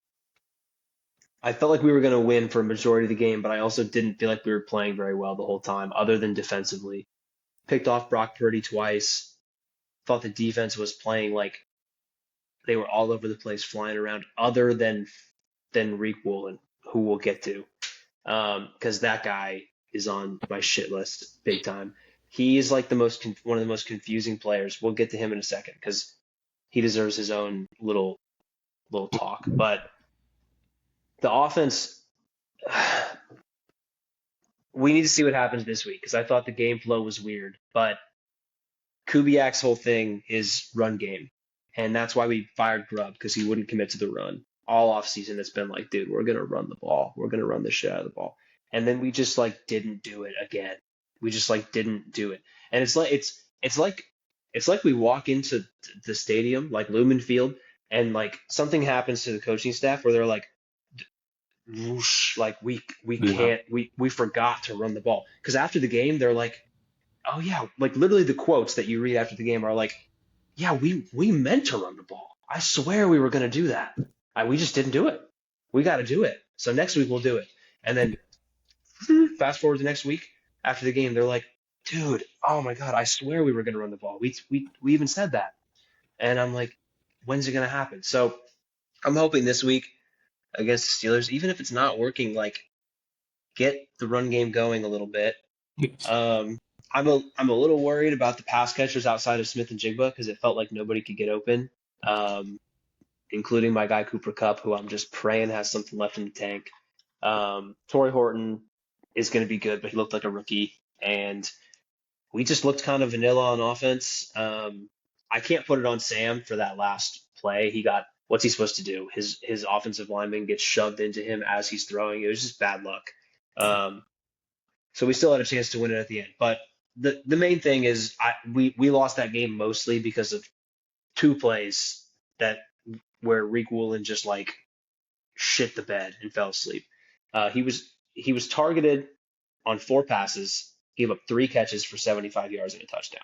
Speaker 1: we were going to win for a majority of the game, but I also didn't feel like we were playing very well the whole time, other than defensively. Picked off Brock Purdy twice. Thought the defense was playing like they were all over the place, flying around, other than Reek Woolen, who we'll get to, because that guy is on my shit list big time. He is like one of the most confusing players. We'll get to him in a second because he deserves his own little talk. But the offense, we need to see what happens this week because I thought the game flow was weird. But Kubiak's whole thing is run game, and that's why we fired Grubb because he wouldn't commit to the run. All offseason, it's been like, dude, we're gonna run the ball. We're gonna run the shit out of the ball, and then we just like didn't do it again. We just like didn't do it, and it's like we walk into the stadium like Lumen Field, and like something happens to the coaching staff where they're like, whoosh, like we
Speaker 2: Yeah,
Speaker 1: can't we forgot to run the ball because after the game they're like, oh yeah, like literally the quotes that you read after the game are like, yeah, we meant to run the ball. I swear we were going to do that. We just didn't do it. We got to do it. So next week we'll do it. And then fast forward to next week after the game, they're like, dude, oh my god, I swear we were going to run the ball. We even said that. And I'm like, when's it going to happen? So I'm hoping this week against the Steelers, even if it's not working, like get the run game going a little bit.
Speaker 2: yes.
Speaker 1: Um, I'm a little worried about the pass catchers outside of Smith and Jigba because it felt like nobody could get open, um, including my guy Cooper Cup, who I'm just praying has something left in the tank. Torrey Horton is going to be good, but he looked like a rookie, and we just looked kind of vanilla on offense. I can't put it on Sam for that last play. What's he supposed to do? His offensive lineman gets shoved into him as he's throwing. It was just bad luck. Um, so we still had a chance to win it at the end. But the main thing is we lost that game mostly because of two plays that where Reek Woolen just like shit the bed and fell asleep. He was targeted on four passes, gave up three catches for 75 yards and a touchdown.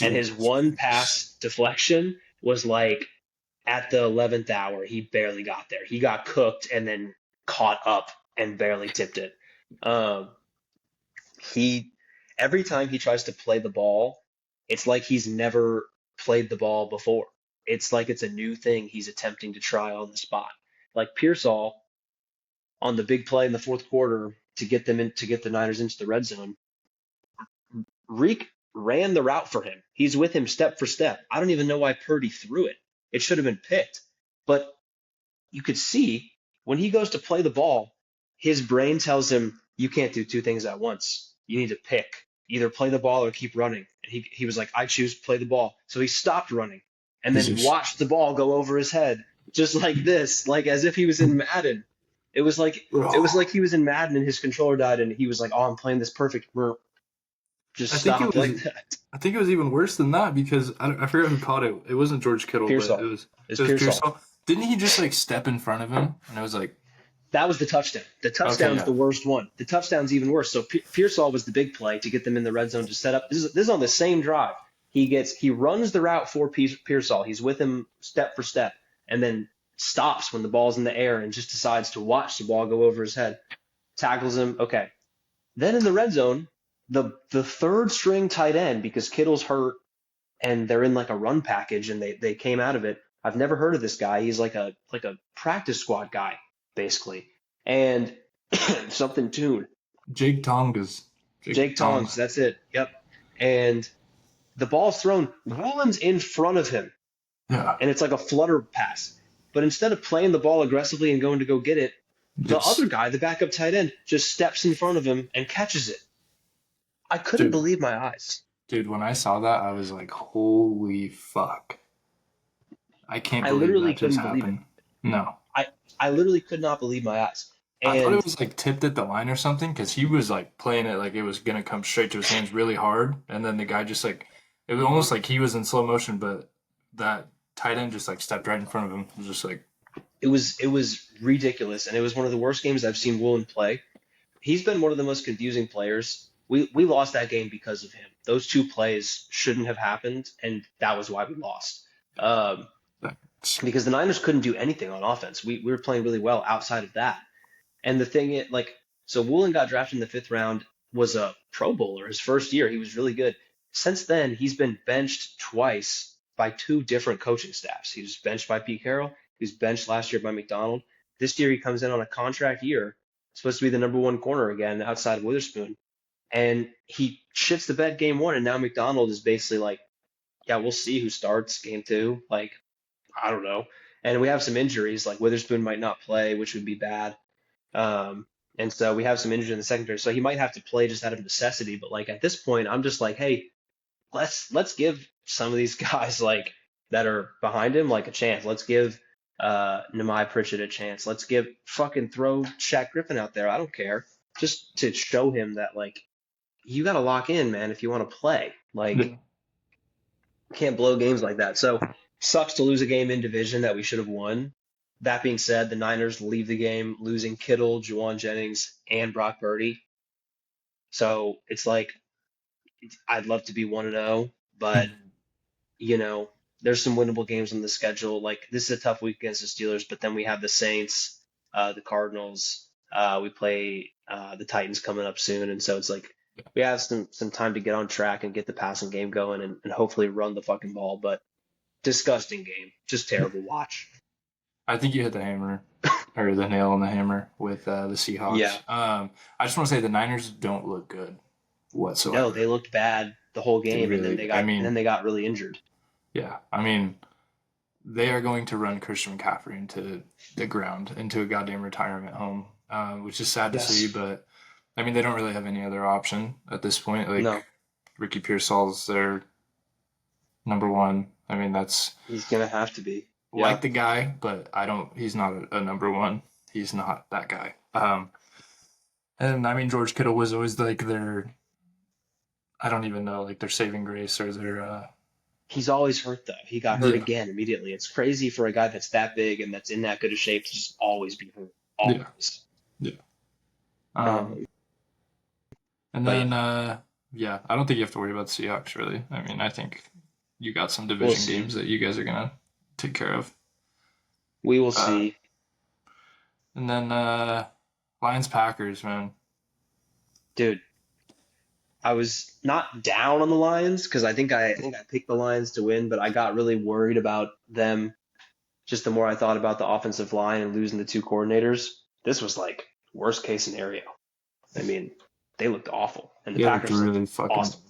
Speaker 1: And his
Speaker 2: Jesus
Speaker 1: one
Speaker 2: Christ.
Speaker 1: pass deflection was like at the 11th hour, he barely got there. He got cooked and then caught up and barely tipped it. Um, he every time he tries to play the ball, it's like he's never played the ball before. It's like it's a new thing he's attempting to try on the spot. Like Pearsall, on the big play in the fourth quarter to get them in to get the Niners into the red zone. Reek ran the route for him. He's with him step for step. I don't even know why Purdy threw it. It should have been picked. But you could see when he goes to play the ball, his brain tells him, you can't do two things at once. You need to pick. Either play the ball or keep running. And he was like, I choose play the ball. So he stopped running and
Speaker 2: He's
Speaker 1: then
Speaker 2: just
Speaker 1: watched the ball go over his head, just like this, like as if he was in Madden. It was like he was in Madden and his controller died and he was like, oh, I'm playing this perfect. Just
Speaker 2: I think it
Speaker 1: stop
Speaker 2: was
Speaker 1: like that.
Speaker 2: I think it was even worse than that because I forgot who caught it. It wasn't George Kittle, but
Speaker 1: Pearsall.
Speaker 2: it
Speaker 1: It's
Speaker 2: was
Speaker 1: Pearsall.
Speaker 2: Pearsall. Didn't he just like step in front of him? And it was like,
Speaker 1: That was the touchdown. The
Speaker 2: okay,
Speaker 1: touchdown's
Speaker 2: yeah,
Speaker 1: the worst one. The touchdown's even worse. So Pearsall was the big play to get them in the red zone to set up. This is on the same drive. He runs the route for Pearsall. He's with him step for step, and then stops when the ball's in the air and just decides to watch the ball go over his head. Tackles him. Okay. Then in the red zone, the third string tight end because Kittle's hurt and they're in like a run package and they came out of it. I've never heard of this guy. He's like a practice squad guy basically, and something tuned.
Speaker 2: Jake Tongas,
Speaker 1: Jake Tongs, that's it. Yep. And the ball's thrown. Woolen's in front of him,
Speaker 2: yeah,
Speaker 1: and it's like a flutter pass. But instead of playing the ball aggressively and going to go get it, the
Speaker 2: just
Speaker 1: other guy, the backup tight end, just steps in front of him and catches it. I couldn't
Speaker 2: dude,
Speaker 1: believe my eyes.
Speaker 2: dude. When I saw that, I was like, holy fuck! I can't
Speaker 1: I
Speaker 2: believe
Speaker 1: literally
Speaker 2: that just
Speaker 1: couldn't believe it.
Speaker 2: happened. No,
Speaker 1: I I literally could not believe my eyes.
Speaker 2: I thought it
Speaker 1: And
Speaker 2: was like tipped at the line or something because he was like playing it like it was gonna come straight to his hands really hard, and then the guy just like it was almost like he was in slow motion, but that tight end just like stepped right in front of him. It was just like,
Speaker 1: it was ridiculous, and it was one of the worst games I've seen Woolen play. He's been one of the most confusing players. We lost that game because of him. Those two plays shouldn't have happened, and that was why we lost. Um, because the Niners couldn't do anything on offense. We were playing really well outside of that. And the thing is, like, so Woolen got drafted in the fifth round, was a Pro Bowler his first year. He was really good. Since then, he's been benched twice by two different coaching staffs. He was benched by Pete Carroll. He was benched last year by McDonald. This year, he comes in on a contract year, supposed to be the number one corner again outside of Witherspoon. And he shits the bed game one, and now McDonald is basically like, yeah, we'll see who starts game two. Like, I don't know. And we have some injuries, like Witherspoon might not play, which would be bad. Um, and so we have some injuries in the secondary, so he might have to play just out of necessity. But like at this point, I'm just like, hey, let's give some of these guys like that are behind him like a chance. Let's give Nemai Pritchett a chance. Let's give fucking throw Shaq Griffin out there. I don't care, just to show him that like you got to lock in, man, if you want to play. Like can't blow games like that. So sucks to lose a game in division that we should have won. That being said, the Niners leave the game losing Kittle, Juwan Jennings, and Brock Purdy. So it's like I'd love to be 1-0, but you know, there's some winnable games on the schedule. Like this is a tough week against the Steelers, but then we have the Saints, the Cardinals. We play the Titans coming up soon, and so it's like we have some time to get on track and get the passing game going and hopefully run the fucking ball. But disgusting game, just terrible watch.
Speaker 2: I think you hit the hammer or the nail on the hammer with the Seahawks.
Speaker 1: Yeah.
Speaker 2: I just want to say the Niners don't look good whatsoever.
Speaker 1: No, they looked bad the whole game, and then they got really injured.
Speaker 2: Yeah, I mean, they are going to run Christian McCaffrey into the ground, into a goddamn retirement home, which is sad to see. But I mean, they don't really have any other option at this point. Like
Speaker 1: No.
Speaker 2: Ricky Pearsall's their number one. I mean,
Speaker 1: He's gonna have to be.
Speaker 2: like the guy, but he's not a number one. He's not that guy. And I mean, George Kittle was always like I don't even know, like their saving grace or their.
Speaker 1: He's always hurt though. He got hurt again immediately. It's crazy for a guy that's that big and that's in that good a shape to just always be hurt. Always.
Speaker 2: Yeah. And then, I don't think you have to worry about the Seahawks really. I mean, I think you got some division games that you guys are gonna take care of.
Speaker 1: We will see.
Speaker 2: And then Lions Packers, man.
Speaker 1: Dude, I was not down on the Lions because I think I picked the Lions to win, but I got really worried about them just the more I thought about the offensive line and losing the two coordinators. This was like worst case scenario. I mean, they looked awful, and the
Speaker 2: They looked
Speaker 1: Packers looked
Speaker 2: really fucking.
Speaker 1: awesome.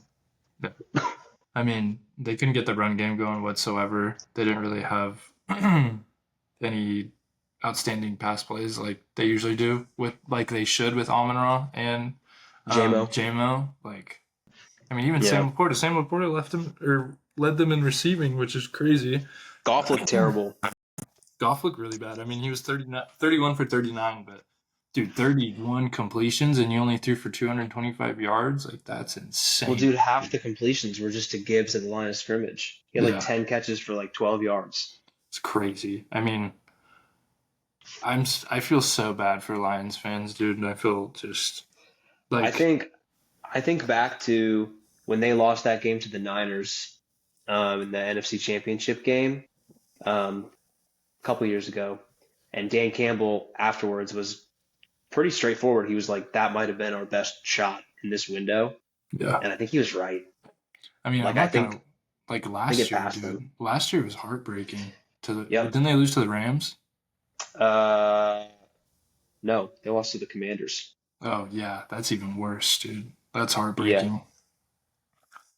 Speaker 2: I mean, they couldn't get the run game going whatsoever. They didn't really have any outstanding pass plays like they usually do with like they should with Amon-Ra and
Speaker 1: JMO,
Speaker 2: JMO. Like, I mean, even
Speaker 1: yeah.
Speaker 2: Sam Laporta left him or led them in receiving, which is crazy.
Speaker 1: Goff looked terrible.
Speaker 2: Goff looked really bad. I mean, he was 31 for 39, but dude, 31 completions and you only threw for 225 yards. Like, that's
Speaker 1: Well,
Speaker 2: insane.
Speaker 1: dude, half the completions were just to Gibbs at the line of scrimmage. He had like
Speaker 2: Yeah,
Speaker 1: 10 catches for like 12 yards.
Speaker 2: it's crazy. I mean, I feel so bad for Lions fans, dude. And I feel just
Speaker 1: I
Speaker 2: like,
Speaker 1: think I think back to when they lost that game to the Niners in the NFC Championship game a couple years ago, and Dan Campbell afterwards was pretty straightforward. He was like, "That might have been our best shot in this window,"
Speaker 2: yeah.
Speaker 1: and I think he was right.
Speaker 2: I mean, I'm
Speaker 1: Like, I
Speaker 2: not
Speaker 1: think
Speaker 2: gonna like
Speaker 1: I think it
Speaker 2: last year,
Speaker 1: passed them.
Speaker 2: dude. Last year was heartbreaking.
Speaker 1: Yep.
Speaker 2: Didn't they lose to the Rams?
Speaker 1: Uh, no, they lost to the Commanders.
Speaker 2: Oh yeah, that's even worse, dude. That's
Speaker 1: Yeah.
Speaker 2: heartbreaking.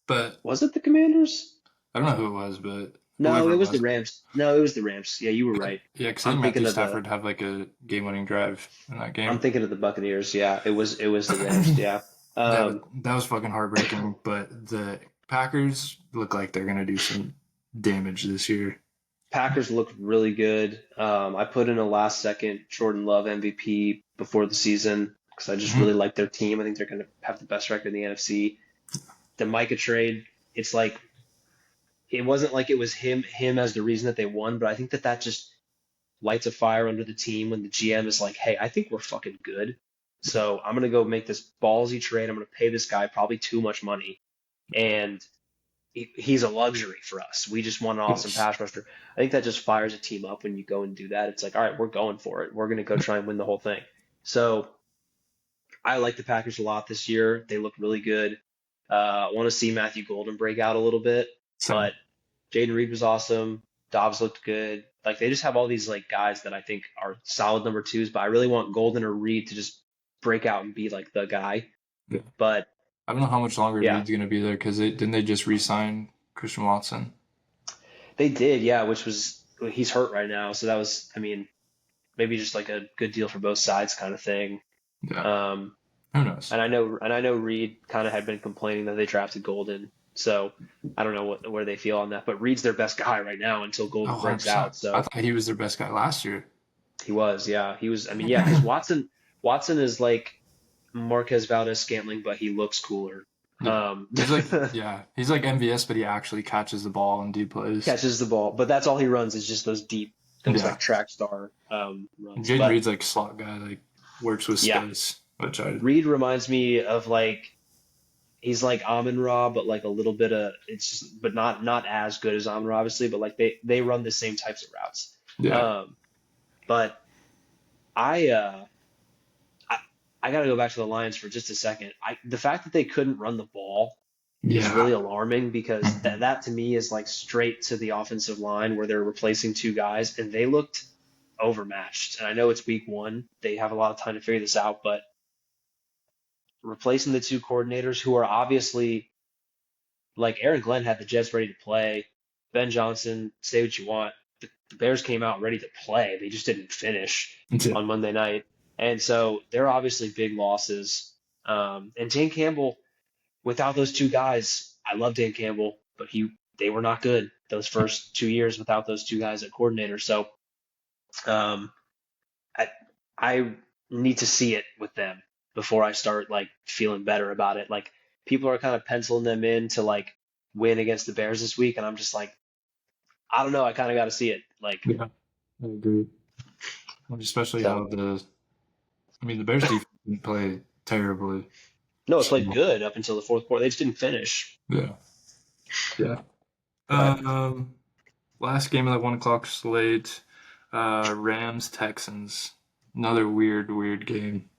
Speaker 2: But
Speaker 1: Was it the Commanders?
Speaker 2: I don't know who it was, but
Speaker 1: No,
Speaker 2: whoever
Speaker 1: it
Speaker 2: it
Speaker 1: was the
Speaker 2: was.
Speaker 1: Rams. No, it was the Rams. Yeah, you were
Speaker 2: Yeah,
Speaker 1: right.
Speaker 2: yeah, because I
Speaker 1: I'm
Speaker 2: think
Speaker 1: thinking
Speaker 2: Matthew
Speaker 1: of the
Speaker 2: Stafford had like a game-winning drive in that
Speaker 1: I'm
Speaker 2: game.
Speaker 1: thinking of the Buccaneers. Yeah, it was the Rams. Yeah.
Speaker 2: That was fucking heartbreaking. But the Packers look like they're gonna do some damage this year.
Speaker 1: Packers look really good. I put in a last second Jordan Love MVP before the season because I just
Speaker 2: Mhm.
Speaker 1: really like their team. I think they're going to have the best record in the NFC. The Micah trade, it's like it wasn't like it was him as the reason that they won, but I think that just lights a fire under the team when the GM is like, "Hey, I think we're fucking good. So I'm going to go make this ballsy trade. I'm going to pay this guy probably too much money, and he's a luxury for us. We just want an awesome
Speaker 2: Yes.
Speaker 1: pass rusher." I think that just fires a team up when you go and do that. It's like, all right, we're going for it. We're going to go try and win the whole thing. So I like the Packers a lot this year. They look really good. I want to see Matthew Golden break out a little bit,
Speaker 2: Same.
Speaker 1: but Jaden Reed was awesome. Dobbs looked good. Like they just have all these like guys that I think are solid number twos, but I really want Golden or Reed to just break out and be like the guy.
Speaker 2: Yeah.
Speaker 1: But
Speaker 2: I don't know how much longer
Speaker 1: yeah,
Speaker 2: Reed's gonna be there because didn't they just re-sign Christian Watson?
Speaker 1: they did, yeah, which was he's hurt right now, so that was, I mean, maybe just like a good deal for both sides kind of thing.
Speaker 2: Yeah.
Speaker 1: Um,
Speaker 2: Who knows?
Speaker 1: and I know Reed kind of had been complaining that they drafted Golden, so I don't know where they feel on that. But Reed's their best guy right now until
Speaker 2: Oh,
Speaker 1: Golden breaks
Speaker 2: 100%.
Speaker 1: out.
Speaker 2: I
Speaker 1: So
Speaker 2: thought he was their best guy last year.
Speaker 1: he was, yeah, he was. I mean, yeah, because Watson is like Marquez Valdez Scantling, but he looks cooler.
Speaker 2: Yeah. He's like MVS, but he actually catches the ball in deep plays.
Speaker 1: Catches the ball, but that's all he runs is just those
Speaker 2: Yeah.
Speaker 1: like track star runs.
Speaker 2: Jaden
Speaker 1: But
Speaker 2: Reed's like slot guy, like works with
Speaker 1: yeah,
Speaker 2: space, which I
Speaker 1: Reed reminds me of like he's like Amon Ra, but like a little bit of it's just, but not as good as Amon Ra, obviously. But like they run the same types of routes.
Speaker 2: yeah.
Speaker 1: Um, but I uh I, I got to go back to the Lions for just a second. The fact that they couldn't run the ball is
Speaker 2: Yeah.
Speaker 1: really alarming because that
Speaker 2: Mhm.
Speaker 1: that to me is like straight to the offensive line where they're replacing two guys and they looked overmatched. And I know it's week one; they have a lot of time to figure this out, but replacing the two coordinators who are obviously like Aaron Glenn had the Jets ready to play. Ben Johnson, say what you want. The Bears came out ready to play. They just didn't finish
Speaker 2: Yeah.
Speaker 1: on Monday night. And so they're obviously big losses. And Dan Campbell, without those two guys, I love Dan Campbell, but they were not good those first 2 years without those two guys at coordinator. So um, I I need to see it with them before I start like feeling better about it. Like people are kind of penciling them in to like win against the Bears this week, and I'm just like, I don't know. I kind of got to see it. Like
Speaker 2: Yeah. I agree. Especially
Speaker 1: so,
Speaker 2: how the Bears defense didn't play terribly.
Speaker 1: no, it played
Speaker 2: So,
Speaker 1: good up until the fourth quarter. They just didn't finish.
Speaker 2: yeah. Yeah.
Speaker 1: But
Speaker 2: Last game of that 1 o'clock slate, Rams Texans. Another weird game.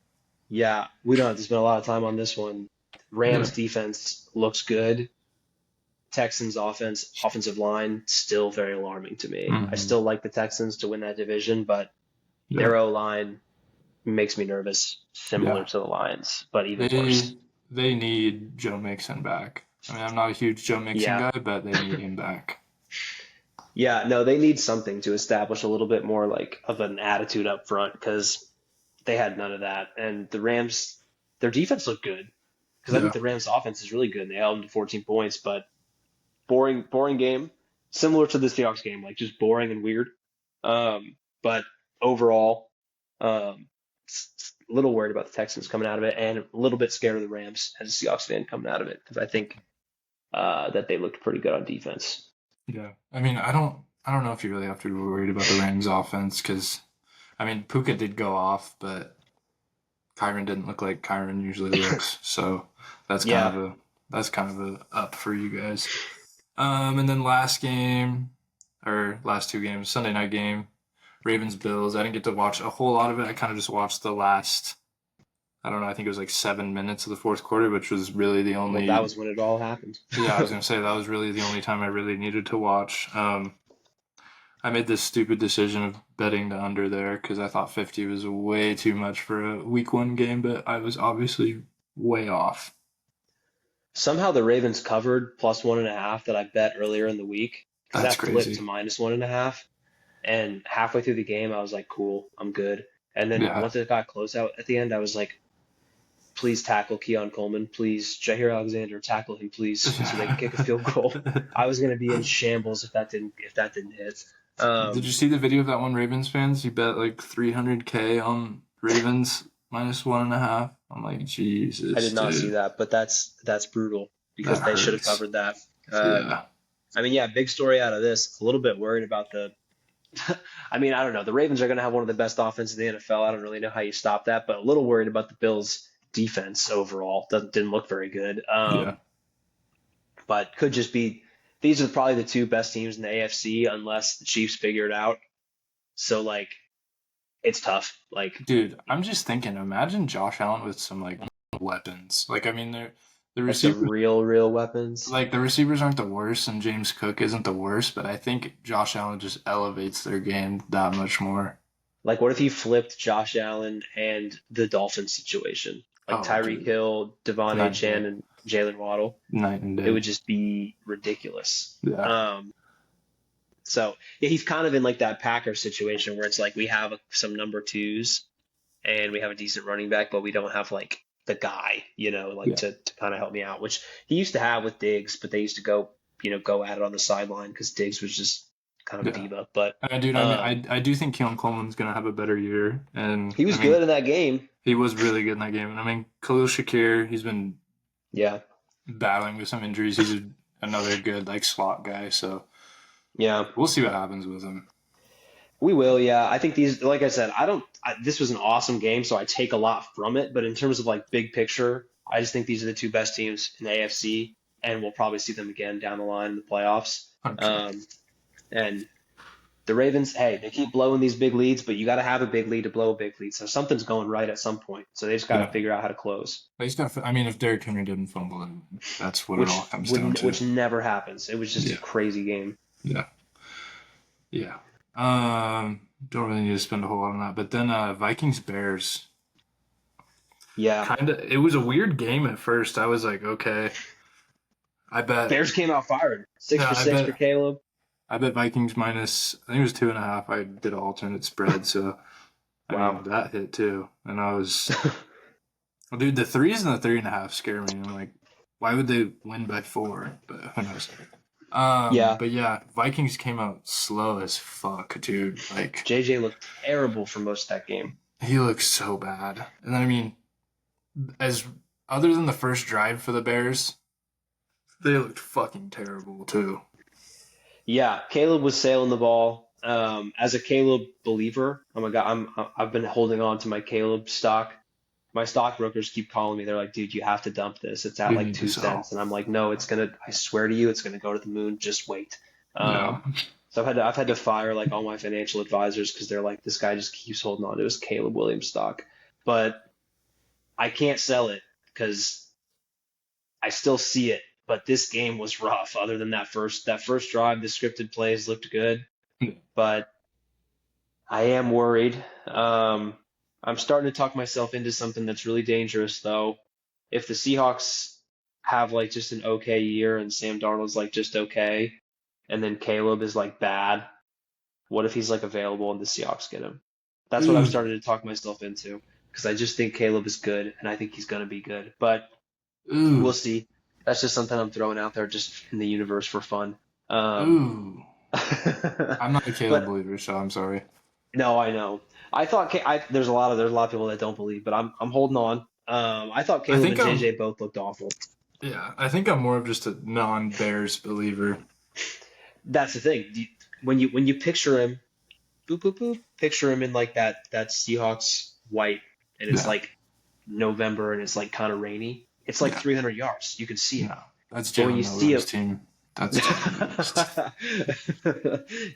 Speaker 1: yeah, we don't have to spend a lot of time on this one.
Speaker 2: Yeah.
Speaker 1: Rams defense looks good. Texans offensive line still very alarming to me. I
Speaker 2: Mhm.
Speaker 1: still like the Texans to win that division, but
Speaker 2: Yeah.
Speaker 1: their O line makes me nervous, similar
Speaker 2: Yeah,
Speaker 1: to the Lions, but even
Speaker 2: they
Speaker 1: worse.
Speaker 2: they need Joe Mixon back. I mean, I'm not a huge Joe Mixon
Speaker 1: Yeah.
Speaker 2: guy, but they need him back.
Speaker 1: Yeah, no, they need something to establish a little bit more like of an attitude up front because they had none of that. And the Rams, their defense looked good because I think
Speaker 2: Yeah,
Speaker 1: the Rams' offense is really good. And they held them to 14 points, but boring game, similar to the Seahawks game, like just boring and weird. But overall, a little worried about the Texans coming out of it, and a little bit scared of the Rams as a Seahawks fan coming out of it because I think that they looked pretty good on defense.
Speaker 2: yeah. I mean, I don't know if you really have to be worried about the Rams offense because I mean, Puka did go off, but Kyron didn't look like Kyron usually looks. So that's kind
Speaker 1: Yeah,
Speaker 2: of a that's kind of a up for you guys. And then last game or last two games, Sunday night game, Ravens Bills. I didn't get to watch a whole lot of it. I kind of just watched the last. I don't know. I think it was like 7 minutes of the fourth quarter, which was really the
Speaker 1: well, that
Speaker 2: only.
Speaker 1: was when it all happened.
Speaker 2: Yeah, I was gonna say that was really the only time I really needed to watch. I made this stupid decision of betting the under there because I thought 50 was way too much for a week one game, but I was obviously way off.
Speaker 1: Somehow the Ravens covered plus 1.5 that I bet earlier in the week because
Speaker 2: That's
Speaker 1: that flipped to
Speaker 2: crazy.
Speaker 1: minus 1.5. And halfway through the game, I was like, cool, I'm good. And then
Speaker 2: Yeah.
Speaker 1: once it got close out at the end, I was like, please tackle Keon Coleman, please Jair Alexander, tackle him, please, so they can kick a field goal. I was gonna be in shambles if that didn't hit.
Speaker 2: Did
Speaker 1: Um,
Speaker 2: you see the video of that one Ravens fans? He bet like 300K on Ravens minus 1.5. I'm like,
Speaker 1: I
Speaker 2: Jesus,
Speaker 1: did not see
Speaker 2: dude,
Speaker 1: that, but that's brutal
Speaker 2: that
Speaker 1: because they should have
Speaker 2: hurts.
Speaker 1: covered that. Um,
Speaker 2: Yeah.
Speaker 1: I mean, yeah, big story out of this. A little bit worried about the. I mean, I don't know. The Ravens are going to have one of the best offenses in the NFL. I don't really know how you stop that, but a little worried about the Bills' defense overall. Didn't look very good.
Speaker 2: Yeah.
Speaker 1: But could just be these are probably the two best teams in the AFC unless the Chiefs figure it out. So like it's tough. Like
Speaker 2: Dude, I'm just thinking, imagine Josh Allen with some like weapons. Like, I mean, the
Speaker 1: like some
Speaker 2: receivers
Speaker 1: real weapons.
Speaker 2: like the receivers aren't the worst and James Cook isn't the worst, but I think Josh Allen just elevates their game that much more.
Speaker 1: Like what if he flipped Josh Allen and the Dolphins situation? Like
Speaker 2: Oh,
Speaker 1: Tyreek
Speaker 2: dude.
Speaker 1: Hill, Devon
Speaker 2: Night and
Speaker 1: Chan,
Speaker 2: day.
Speaker 1: and Jalen Waddle.
Speaker 2: Night and
Speaker 1: It
Speaker 2: day.
Speaker 1: would just be ridiculous.
Speaker 2: Yeah.
Speaker 1: So yeah, he's kind of in like that Packers situation where it's like we have some number twos and we have a decent running back, but we don't have like the guy, like
Speaker 2: Yeah.
Speaker 1: to kind of help me out, which he used to have with Diggs, but they used to go at it on the sideline because Diggs was just kind of a
Speaker 2: Yeah.
Speaker 1: diva. But
Speaker 2: Dude, I mean,
Speaker 1: um,
Speaker 2: I do think Keon Coleman's gonna have a better year, and
Speaker 1: he
Speaker 2: I
Speaker 1: was
Speaker 2: mean,
Speaker 1: good in that game.
Speaker 2: he was really good in that game. And I mean, Khalil Shakir, he's been
Speaker 1: Yeah,
Speaker 2: battling with some injuries. He's another good like slot guy, so
Speaker 1: yeah,
Speaker 2: we'll see what happens with him.
Speaker 1: we will. Yeah, I think these, like I said, I don't. This was an awesome game, so I take a lot from it. But in terms of like big picture, I just think these are the two best teams in the AFC, and we'll probably see them again down the line in the playoffs.
Speaker 2: 100%.
Speaker 1: Um, and the Ravens, hey, they keep blowing these big leads, but you got to have a big lead to blow a big lead. So something's going right at some point. So they just got to
Speaker 2: Yeah,
Speaker 1: figure out how to close,
Speaker 2: but he's got. I mean, if Derrick Henry didn't fumble, then that's what it all
Speaker 1: which
Speaker 2: comes down
Speaker 1: would
Speaker 2: to.
Speaker 1: which never happens. It was just a
Speaker 2: Yeah,
Speaker 1: crazy game.
Speaker 2: yeah, yeah. Don't really need to spend a whole lot on that. But then Vikings Bears.
Speaker 1: Yeah,
Speaker 2: Kind of. It was a weird game at first. I was like, okay. I bet.
Speaker 1: Bears came out fired, six
Speaker 2: Yeah,
Speaker 1: for
Speaker 2: I
Speaker 1: six for
Speaker 2: bet.
Speaker 1: Caleb.
Speaker 2: I bet Vikings minus. I think it was 2.5. I did an alternate spread, so I mean
Speaker 1: Wow.
Speaker 2: that hit too. And I was, dude, the threes and the 3.5 scare me. I'm like, why would they win by 4? But who knows?
Speaker 1: Yeah,
Speaker 2: But yeah, Vikings came out slow as fuck, dude. Like
Speaker 1: JJ looked terrible for most of that game.
Speaker 2: he looks so bad. And then I mean, as other than the first drive for the Bears, they looked fucking terrible too.
Speaker 1: Yeah, Caleb was sailing the ball. As a Caleb believer, oh my God, I've been holding on to my Caleb stock. My stockbrokers keep calling me. They're like, dude, you have to dump this. It's at
Speaker 2: You
Speaker 1: like
Speaker 2: need to
Speaker 1: two
Speaker 2: sell.
Speaker 1: cents. And I'm like, no, I swear to you, it's gonna go to the moon. Just wait.
Speaker 2: Yeah.
Speaker 1: Um, so I've had to fire like all my financial advisors because they're like, this guy just keeps holding on to his Caleb Williams stock. But I can't sell it because I still see it. But this game was rough. Other than that first drive, the scripted plays looked good, but I am worried. I'm starting to talk myself into something that's really dangerous, though. If the Seahawks have like just an okay year and Sam Darnold's like just okay, and then Caleb is like bad, what if he's like available and the Seahawks get him? That's what I've
Speaker 2: Ooh,
Speaker 1: started to talk myself into because I just think Caleb is good and I think he's going to be good. But we'll
Speaker 2: ooh,
Speaker 1: see. That's just something I'm throwing out there just in the universe for fun. Um,
Speaker 2: ooh. I'm not a Caleb
Speaker 1: but
Speaker 2: believer, so I'm sorry.
Speaker 1: no, I know. I thought there's a lot of people that don't believe, but I'm holding on. I thought
Speaker 2: I
Speaker 1: Caleb
Speaker 2: think
Speaker 1: and
Speaker 2: I'm,
Speaker 1: JJ both looked awful.
Speaker 2: yeah, I think I'm more of just a non-Bears believer.
Speaker 1: That's the thing. When you picture him, boop boop boop, picture him in like that Seahawks white, and it's
Speaker 2: Yeah,
Speaker 1: like November and it's like kind of rainy. It's like
Speaker 2: yeah.
Speaker 1: 300 yards. You can see it.
Speaker 2: No, that's
Speaker 1: But when
Speaker 2: Jalen
Speaker 1: you see
Speaker 2: Milroe's
Speaker 1: it,
Speaker 2: team. That's toast.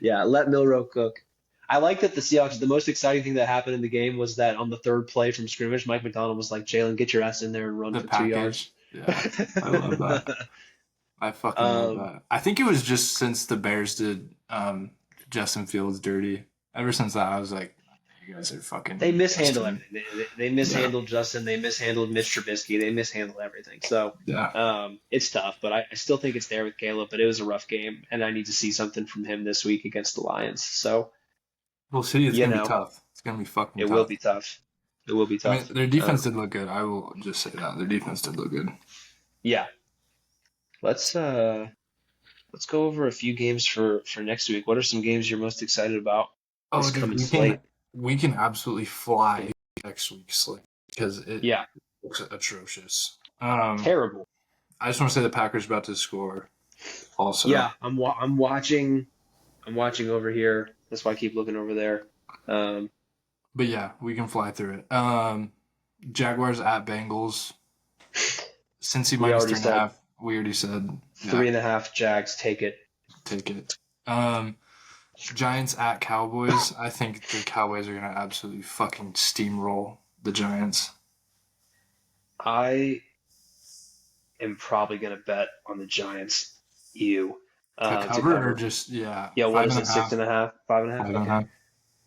Speaker 1: yeah, let Milroe cook. I like that the Seahawks. The most exciting thing that happened in the game was that on the third play from scrimmage, Mike McDonald was like, "Jalen, get your ass in there and run
Speaker 2: The
Speaker 1: for 2 yards."
Speaker 2: package. Yeah, I love that. I fucking love
Speaker 1: um,
Speaker 2: that. I think it was just since the Bears did Justin Fields dirty. Ever since that, I was like, you guys are
Speaker 1: they
Speaker 2: fucking
Speaker 1: mishandle
Speaker 2: disgusting.
Speaker 1: everything. They
Speaker 2: Yeah,
Speaker 1: mishandled Justin. They mishandled Mitch Trubisky. They mishandled everything. So
Speaker 2: yeah.
Speaker 1: it's tough, but I still think it's there with Caleb. But it was a rough game, and I need to see something from him this week against the Lions. So
Speaker 2: We'll see. It's
Speaker 1: you
Speaker 2: gonna be
Speaker 1: know,
Speaker 2: tough. It's gonna be fucking
Speaker 1: it will
Speaker 2: tough.
Speaker 1: be tough. It will be
Speaker 2: I mean,
Speaker 1: tough.
Speaker 2: their defense did look good. I will just say that their defense did look good.
Speaker 1: Yeah, let's uh let's go over a few games for next week. What are some games you're most excited about
Speaker 2: Oh,
Speaker 1: this
Speaker 2: dude,
Speaker 1: coming
Speaker 2: we can
Speaker 1: slate?
Speaker 2: absolutely fly next week's slate because it
Speaker 1: Yeah,
Speaker 2: looks atrocious.
Speaker 1: terrible.
Speaker 2: I just want to say the Packers about to score. Also,
Speaker 1: Yeah, I'm watching over here. That's why I keep looking over there. Um,
Speaker 2: but yeah, we can fly through it. Jaguars at Bengals. Cincy
Speaker 1: we
Speaker 2: minus
Speaker 1: already
Speaker 2: three and a
Speaker 1: said
Speaker 2: half. We already said, yeah,
Speaker 1: 3.5 Jags. Take it.
Speaker 2: take it. Giants at Cowboys. I think the Cowboys are gonna absolutely fucking steamroll the Giants.
Speaker 1: I am probably gonna bet on the Giants. You
Speaker 2: To
Speaker 1: to
Speaker 2: cover or
Speaker 1: cover.
Speaker 2: just yeah,
Speaker 1: Yeah, what
Speaker 2: five
Speaker 1: is
Speaker 2: and
Speaker 1: it?
Speaker 2: a
Speaker 1: Six
Speaker 2: half,
Speaker 1: and a half? 5.5?
Speaker 2: five and a
Speaker 1: Okay.
Speaker 2: half.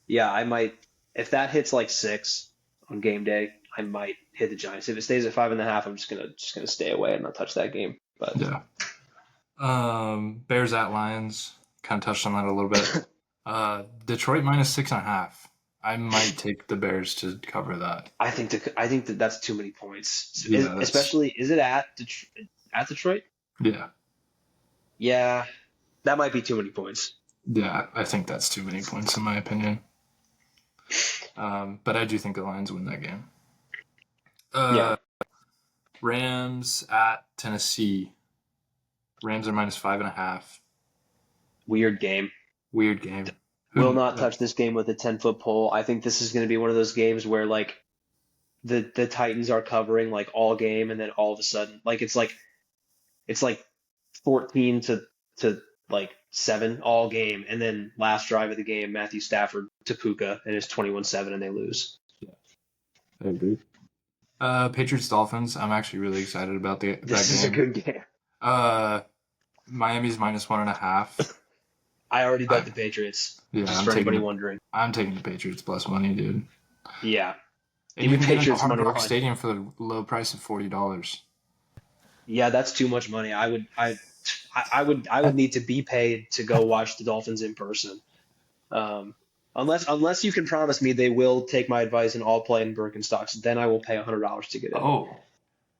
Speaker 1: Yeah, I might. If that hits like 6 on game day, I might hit the Giants. If it stays at 5.5, I'm just gonna stay away and not touch that game. But
Speaker 2: Yeah. Bears at Lions. Kind of touched on that a little bit. Detroit minus six and a half. I might take the Bears to cover that.
Speaker 1: I think that that's too many points.
Speaker 2: Yeah, that's
Speaker 1: Especially, is it at Detroit?
Speaker 2: yeah,
Speaker 1: Yeah, that might be too many points.
Speaker 2: yeah. I think that's too many points in my opinion. But I do think the Lions win that game.
Speaker 1: Yeah,
Speaker 2: Uh, Rams at Tennessee. Rams are minus five and a half.
Speaker 1: weird game.
Speaker 2: Weird game.
Speaker 1: Will
Speaker 2: Who?
Speaker 1: not touch this game with a 10-foot pole. I think this is going to be one of those games where like the Titans are covering like all game, and then all of a sudden, like it's like 14 to like 7 all game, and then last drive of the game, Matthew Stafford to Puka, and it's 21-7, and they lose.
Speaker 2: Yeah, I agree. Patriots Dolphins. I'm actually really excited about that
Speaker 1: This is a
Speaker 2: game.
Speaker 1: good game.
Speaker 2: Uh, Miami's minus one and a half.
Speaker 1: I already bet
Speaker 2: I,
Speaker 1: the Patriots,
Speaker 2: yeah,
Speaker 1: just for anybody wondering.
Speaker 2: I'm taking the Patriots plus money, dude.
Speaker 1: Yeah,
Speaker 2: And
Speaker 1: give
Speaker 2: you
Speaker 1: me
Speaker 2: can get into
Speaker 1: Patriots
Speaker 2: Hard
Speaker 1: money
Speaker 2: Rock
Speaker 1: line.
Speaker 2: Stadium for the low price of $40.
Speaker 1: Yeah, that's too much money. I would need to be paid to go watch the Dolphins in person. Um, unless you can promise me they will take my advice and all play in Birkenstocks, then I will pay $100 to get
Speaker 2: Oh,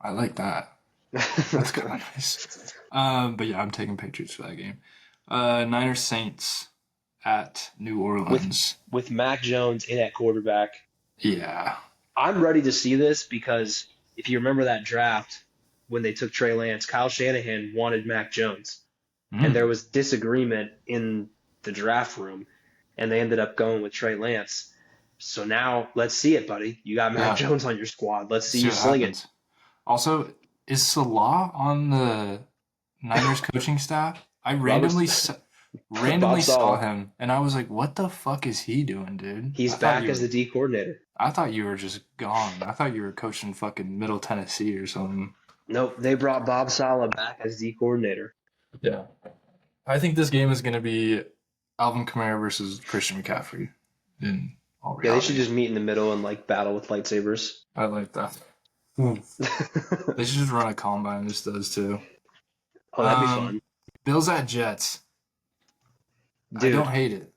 Speaker 2: I like that. That's kind
Speaker 1: in.
Speaker 2: of nice. But yeah, I'm taking Patriots for that game. Niners Saints at New
Speaker 1: with
Speaker 2: Orleans.
Speaker 1: with Mac Jones in at quarterback,
Speaker 2: Yeah.
Speaker 1: I'm ready to see this because if you remember that draft when they took Trey Lance, Kyle Shanahan wanted Mac Jones, and there
Speaker 2: Mm,
Speaker 1: was disagreement in the draft room, and they ended up going with Trey Lance. So now let's see it, buddy. You got Mac
Speaker 2: yeah.
Speaker 1: Jones on your squad. Let's see
Speaker 2: See
Speaker 1: you
Speaker 2: what
Speaker 1: sling it.
Speaker 2: happens. Also, is Salah on the Niners coaching staff? I
Speaker 1: Robert
Speaker 2: randomly
Speaker 1: Bob
Speaker 2: saw
Speaker 1: Sala,
Speaker 2: him, and I was like, "What the fuck is he doing, dude?"
Speaker 1: he's back as the D coordinator.
Speaker 2: I thought you were just gone. I thought you were coaching fucking Middle Tennessee or something.
Speaker 1: Nope, they brought Bob Sala back as D coordinator.
Speaker 2: Yeah. I think this game is going to be Alvin Kamara versus Christian McCaffrey in all
Speaker 1: Yeah, they should
Speaker 2: reality.
Speaker 1: just meet in the middle and like battle with lightsabers.
Speaker 2: I like that. They should just run a combine. Just those two.
Speaker 1: Oh, that'd be fun.
Speaker 2: Bills at Jets. I don't
Speaker 1: Dude,
Speaker 2: hate it.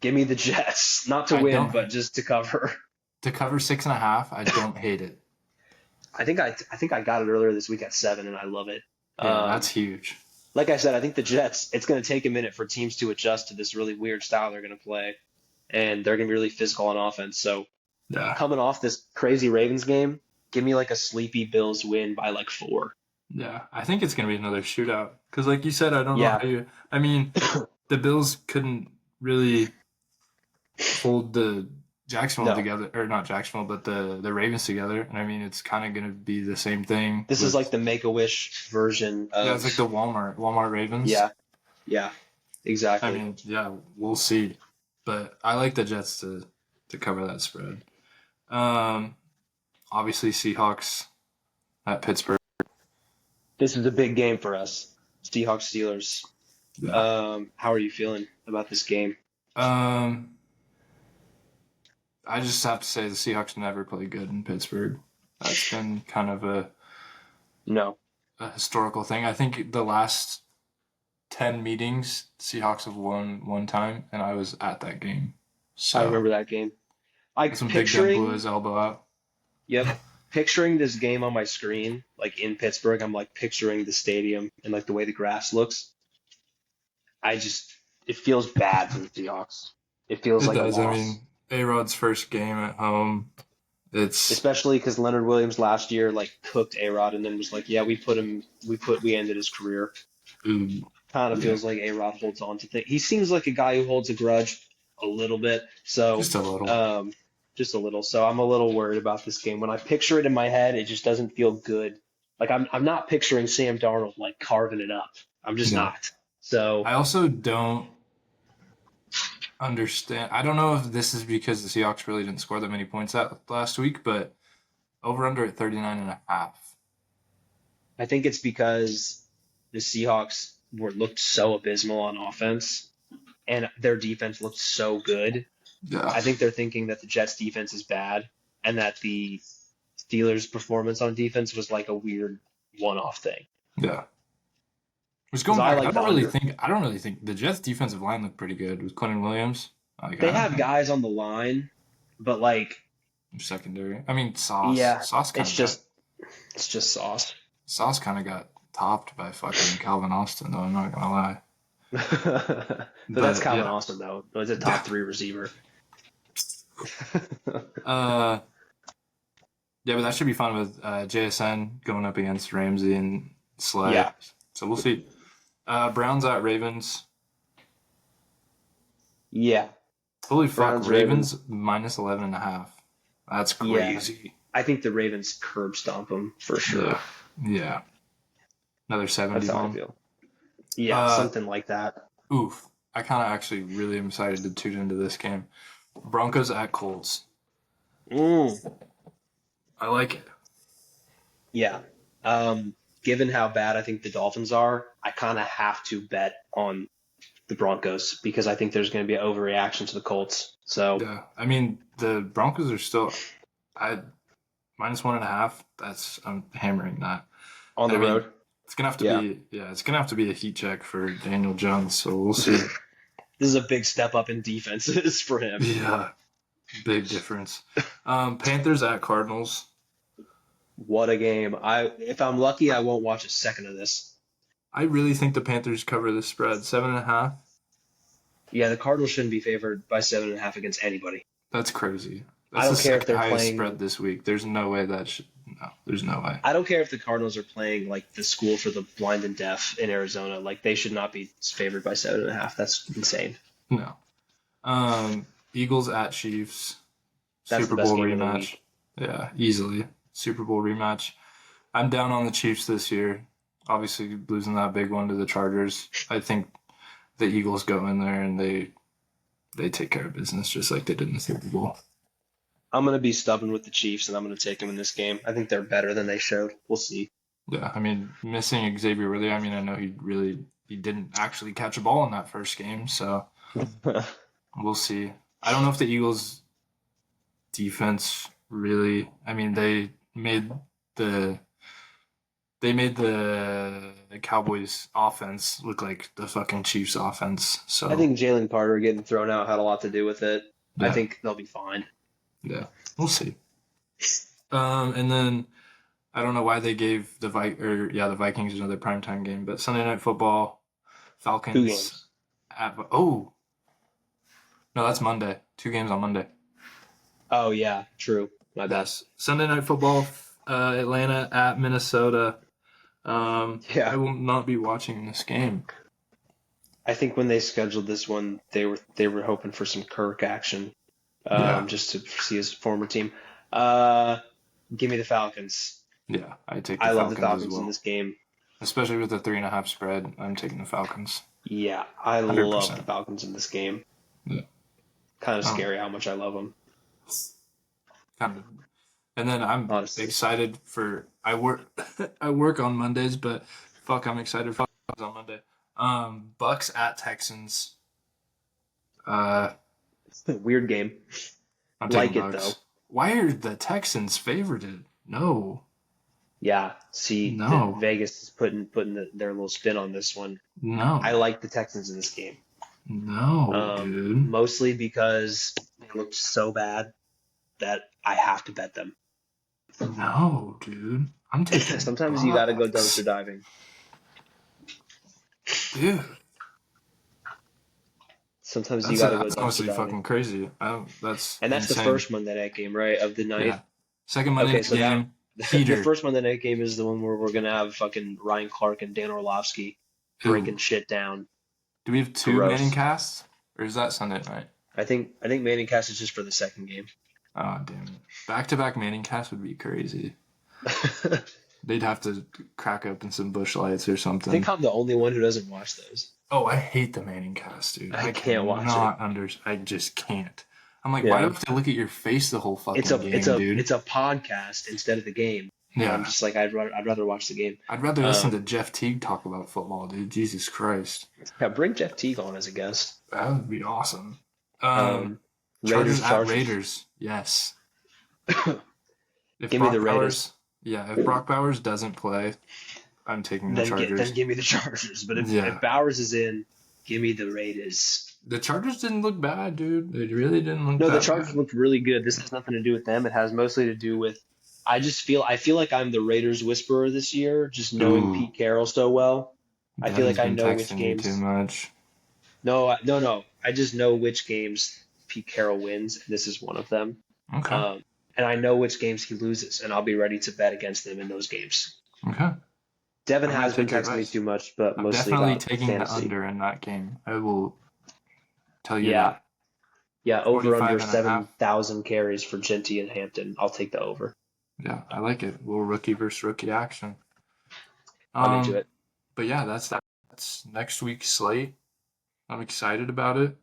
Speaker 1: give me the Jets. Not to
Speaker 2: I
Speaker 1: win,
Speaker 2: don't
Speaker 1: but just to cover.
Speaker 2: to cover 6.5. I don't hate it.
Speaker 1: I think I got it earlier this week at 7, and I love it.
Speaker 2: Yeah, that's
Speaker 1: Um,
Speaker 2: huge.
Speaker 1: like I said, I think the Jets. It's going to take a minute for teams to adjust to this really weird style they're going to play, and they're going to be really physical on offense. So
Speaker 2: Yeah,
Speaker 1: coming off this crazy Ravens game, give me like a sleepy Bills win by like 4.
Speaker 2: yeah. I think it's gonna be another shootout because, like you said, I don't know
Speaker 1: Yeah,
Speaker 2: how you. I mean, the Bills couldn't really hold the Jacksonville
Speaker 1: no,
Speaker 2: together, or not Jacksonville, but the Ravens together. And I mean, it's kind of gonna be the same thing
Speaker 1: this is
Speaker 2: with.
Speaker 1: like the Make-A-Wish version
Speaker 2: Yeah, it's
Speaker 1: of
Speaker 2: like the Walmart Ravens.
Speaker 1: yeah, yeah,
Speaker 2: I
Speaker 1: exactly.
Speaker 2: mean, yeah, we'll see, but I like the Jets to cover that spread. Um, Obviously Seahawks at Pittsburgh.
Speaker 1: This is a big game for us. Seahawks Steelers.
Speaker 2: Yeah.
Speaker 1: How are you feeling about this game?
Speaker 2: Um, I just have to say the Seahawks never play good in Pittsburgh. That's been kind of
Speaker 1: No,
Speaker 2: a historical thing. I think the last 10 meetings, Seahawks have won one time, and I was at that game.
Speaker 1: I
Speaker 2: So
Speaker 1: remember that game. I
Speaker 2: that's when Big Ben blew
Speaker 1: picturing,
Speaker 2: his elbow out.
Speaker 1: yep, picturing this game on my screen, like in Pittsburgh. I'm like picturing the stadium and like the way the grass looks. I just, it feels bad for the Seahawks. It feels
Speaker 2: It
Speaker 1: like a
Speaker 2: does. I
Speaker 1: loss,
Speaker 2: mean, A-Rod's first game at home. It's
Speaker 1: especially because Leonard Williams last year like cooked A-Rod and then was like, yeah, we ended his career.
Speaker 2: ooh,
Speaker 1: Kind of
Speaker 2: yeah,
Speaker 1: feels like A-Rod holds on to things. He seems like a guy who holds a grudge a little bit. So,
Speaker 2: just a little.
Speaker 1: um, just a little. So I'm a little worried about this game. When I picture it in my head, it just doesn't feel good. Like I'm not picturing Sam Darnold like carving it up. I'm just
Speaker 2: No.
Speaker 1: not. So
Speaker 2: I also don't understand. I don't know if this is because the Seahawks really didn't score that many points that last week, but over under at 39.5.
Speaker 1: I think it's because the Seahawks looked so abysmal on offense and their defense looked so good.
Speaker 2: Yeah.
Speaker 1: I think they're thinking that the Jets defense is bad and that the Steelers' performance on defense was like a weird one-off thing.
Speaker 2: Yeah. Just
Speaker 1: Because
Speaker 2: going
Speaker 1: I
Speaker 2: back,
Speaker 1: like the under.
Speaker 2: I don't really think the Jets defensive line looked pretty good with Quentin Williams. Like
Speaker 1: They
Speaker 2: I don't
Speaker 1: have
Speaker 2: think
Speaker 1: guys on the line, but like,
Speaker 2: secondary. I mean
Speaker 1: yeah,
Speaker 2: Sauce kind
Speaker 1: it's
Speaker 2: of got
Speaker 1: just it's just sauce.
Speaker 2: Sauce kind of got topped by fucking Calvin Austin though, I'm not gonna lie.
Speaker 1: But that's
Speaker 2: But
Speaker 1: Calvin
Speaker 2: yeah.
Speaker 1: Austin though. He's a top 3 receiver.
Speaker 2: Uh yeah, but that should be fun with JSN going up against Ramsey and Slay.
Speaker 1: Yeah,
Speaker 2: So we'll see. Browns at Ravens.
Speaker 1: yeah.
Speaker 2: Holy fuck,
Speaker 1: Browns Ravens.
Speaker 2: Ravens minus 11.5. That's
Speaker 1: Yeah,
Speaker 2: crazy.
Speaker 1: I think the Ravens curb stomp them for sure.
Speaker 2: Yeah. Yeah. Another
Speaker 1: That's
Speaker 2: 70
Speaker 1: how I
Speaker 2: bomb.
Speaker 1: feel. Yeah,
Speaker 2: Uh,
Speaker 1: something like that.
Speaker 2: Oof. I kind of actually really am excited to tune into this game. Broncos at Colts.
Speaker 1: Mm,
Speaker 2: I like it.
Speaker 1: yeah. Given how bad I think the Dolphins are, I kind of have to bet on the Broncos because I think there's going to be an overreaction to the Colts. So
Speaker 2: Yeah. I mean, the Broncos are still I minus 1.5. I'm hammering that.
Speaker 1: on
Speaker 2: I
Speaker 1: the
Speaker 2: mean,
Speaker 1: road,
Speaker 2: it's gonna have to
Speaker 1: yeah.
Speaker 2: be it's gonna have to be a heat check for Daniel Jones. So we'll see.
Speaker 1: This is a big step up in defenses for him.
Speaker 2: Yeah, big difference. Panthers at Cardinals.
Speaker 1: What a game. If I'm lucky, I won't watch a second of this.
Speaker 2: I really think the Panthers cover the spread 7.5.
Speaker 1: Yeah, the Cardinals shouldn't be favored by 7.5 against anybody.
Speaker 2: That's crazy.
Speaker 1: I
Speaker 2: That's the
Speaker 1: don't care if
Speaker 2: second
Speaker 1: they're
Speaker 2: highest
Speaker 1: playing
Speaker 2: spread this week. There's no way that should. No, there's no way.
Speaker 1: I don't care if the Cardinals are playing like the school for the blind and deaf in Arizona. Like they should not be favored by 7.5. That's insane.
Speaker 2: No. Eagles at Chiefs.
Speaker 1: That's the
Speaker 2: Super
Speaker 1: best
Speaker 2: Bowl
Speaker 1: game of the
Speaker 2: rematch.
Speaker 1: week.
Speaker 2: Yeah, easily. Super Bowl rematch. I'm down on the Chiefs this year. Obviously, losing that big one to the Chargers. I think the Eagles go in there and they take care of business just like they did in the Super Bowl.
Speaker 1: I'm going to be stubborn with the Chiefs, and I'm going to take them in this game. I think they're better than they showed. We'll see.
Speaker 2: Yeah, I mean, missing Xavier Worthy. I mean, I know he didn't actually catch a ball in that first game, so we'll see. I don't know if the Eagles defense really. I mean, the they made the Cowboys offense look like the fucking Chiefs offense.
Speaker 1: I
Speaker 2: So
Speaker 1: think Jalen Carter getting thrown out had a lot to do with it. I
Speaker 2: yeah,
Speaker 1: think they'll be fine.
Speaker 2: yeah, we'll see. And then I don't know why they gave the Vikings another primetime game, but Sunday Night Football,
Speaker 1: 2
Speaker 2: Falcons
Speaker 1: games.
Speaker 2: no, that's Monday. 2 games on Monday.
Speaker 1: Oh yeah, true. My bad.
Speaker 2: Yes, Sunday Night Football, Atlanta at Minnesota. I
Speaker 1: Yeah,
Speaker 2: will not be watching this game.
Speaker 1: I think when they scheduled this one, they were hoping for some Kirk action,
Speaker 2: Yeah,
Speaker 1: just to see his former team. Give me the Falcons.
Speaker 2: yeah, I take the
Speaker 1: I love the
Speaker 2: Falcons as
Speaker 1: Falcons in
Speaker 2: well.
Speaker 1: this game.
Speaker 2: Especially with the 3.5 spread, I'm taking the Falcons.
Speaker 1: Yeah, I love the
Speaker 2: 100%.
Speaker 1: Falcons in this game.
Speaker 2: Yeah.
Speaker 1: Kind of
Speaker 2: Um,
Speaker 1: scary how much I love them,
Speaker 2: kind of. And then I'm
Speaker 1: honestly.
Speaker 2: excited for I work I work on Mondays, but fuck, I'm excited for on Monday. Bucks at Texans. Uh,
Speaker 1: Weird game.
Speaker 2: I'm taking
Speaker 1: Like it though.
Speaker 2: Bucks. Why are the Texans favorited? No,
Speaker 1: Yeah. See,
Speaker 2: no,
Speaker 1: Vegas is putting their little spin on this one. I
Speaker 2: no,
Speaker 1: like the Texans in this game.
Speaker 2: no, dude.
Speaker 1: Mostly because they looked so bad that I have to bet them.
Speaker 2: No, dude. I'm taking
Speaker 1: Sometimes you gotta go dumpster
Speaker 2: Bucks.
Speaker 1: diving.
Speaker 2: Dude,
Speaker 1: Sometimes you gotta go
Speaker 2: that's
Speaker 1: dumpster
Speaker 2: honestly
Speaker 1: diving.
Speaker 2: fucking crazy. That's
Speaker 1: And that's the
Speaker 2: insane.
Speaker 1: first Monday night game, right? Of the night.
Speaker 2: Yeah. Second Monday
Speaker 1: Okay,
Speaker 2: night
Speaker 1: so that
Speaker 2: game,
Speaker 1: the
Speaker 2: heater.
Speaker 1: first Monday night game is the one where we're gonna have fucking Ryan Clark and Dan Orlovsky breaking
Speaker 2: Ooh.
Speaker 1: shit down.
Speaker 2: Do we have 2 Manning
Speaker 1: Gross.
Speaker 2: casts? Or is that Sunday night?
Speaker 1: I think Manning cast is just for the second game.
Speaker 2: Oh, damn it. Back-to-back Manning casts would be crazy. They'd have to crack open some Busch Lights or
Speaker 1: I
Speaker 2: something.
Speaker 1: think I'm the only one who doesn't watch those.
Speaker 2: Oh, I hate the Manning cast, dude.
Speaker 1: I can't watch it.
Speaker 2: I just can't. I'm like, why do I
Speaker 1: Yeah.
Speaker 2: have to look at your face the whole
Speaker 1: It's
Speaker 2: fucking
Speaker 1: a it's
Speaker 2: game,
Speaker 1: a
Speaker 2: dude?
Speaker 1: it's a podcast instead of the game. And I'm
Speaker 2: Yeah.
Speaker 1: just like I'd rather watch the game.
Speaker 2: I'd rather listen to
Speaker 1: Um,
Speaker 2: Jeff Teague talk about football, dude. Jesus Christ.
Speaker 1: yeah, bring Jeff Teague on as a guest.
Speaker 2: That would be awesome.
Speaker 1: Um,
Speaker 2: Chargers
Speaker 1: Raiders,
Speaker 2: at
Speaker 1: Chargers.
Speaker 2: Raiders. Yes. If
Speaker 1: Give me
Speaker 2: Brock
Speaker 1: the Raiders.
Speaker 2: Bowers, yeah, if Brock Bowers doesn't play, I'm taking the Chargers.
Speaker 1: Then give me the Chargers. But
Speaker 2: Yeah.
Speaker 1: if Bowers is in, give me the Raiders.
Speaker 2: The Chargers didn't look bad, dude. They really didn't look
Speaker 1: No, the
Speaker 2: that
Speaker 1: Chargers
Speaker 2: bad.
Speaker 1: looked really good. This has nothing to do with them. It has mostly to do with I feel like I'm the Raiders whisperer this year, just knowing
Speaker 2: Ooh.
Speaker 1: Pete Carroll so well. I feel
Speaker 2: Devin's
Speaker 1: like I
Speaker 2: been
Speaker 1: know which
Speaker 2: texting you too
Speaker 1: games.
Speaker 2: much.
Speaker 1: No. I just know which games Pete Carroll wins, and this is one of them.
Speaker 2: Okay.
Speaker 1: And I know which games he loses, and I'll be ready to bet against them in those games.
Speaker 2: Okay.
Speaker 1: Devin
Speaker 2: I'm gonna
Speaker 1: has been
Speaker 2: take your
Speaker 1: texting me
Speaker 2: advice.
Speaker 1: too much, but
Speaker 2: I'm
Speaker 1: mostly
Speaker 2: definitely
Speaker 1: about
Speaker 2: taking
Speaker 1: fantasy.
Speaker 2: the under in that game. I will tell you
Speaker 1: Yeah.
Speaker 2: that.
Speaker 1: Yeah, over under
Speaker 2: 45.5.
Speaker 1: 7,000 carries for Genty and Hampton. I'll take the over.
Speaker 2: Yeah, I like it. Little rookie versus rookie action.
Speaker 1: I'm into it.
Speaker 2: But yeah, that's next week's slate. I'm excited about it.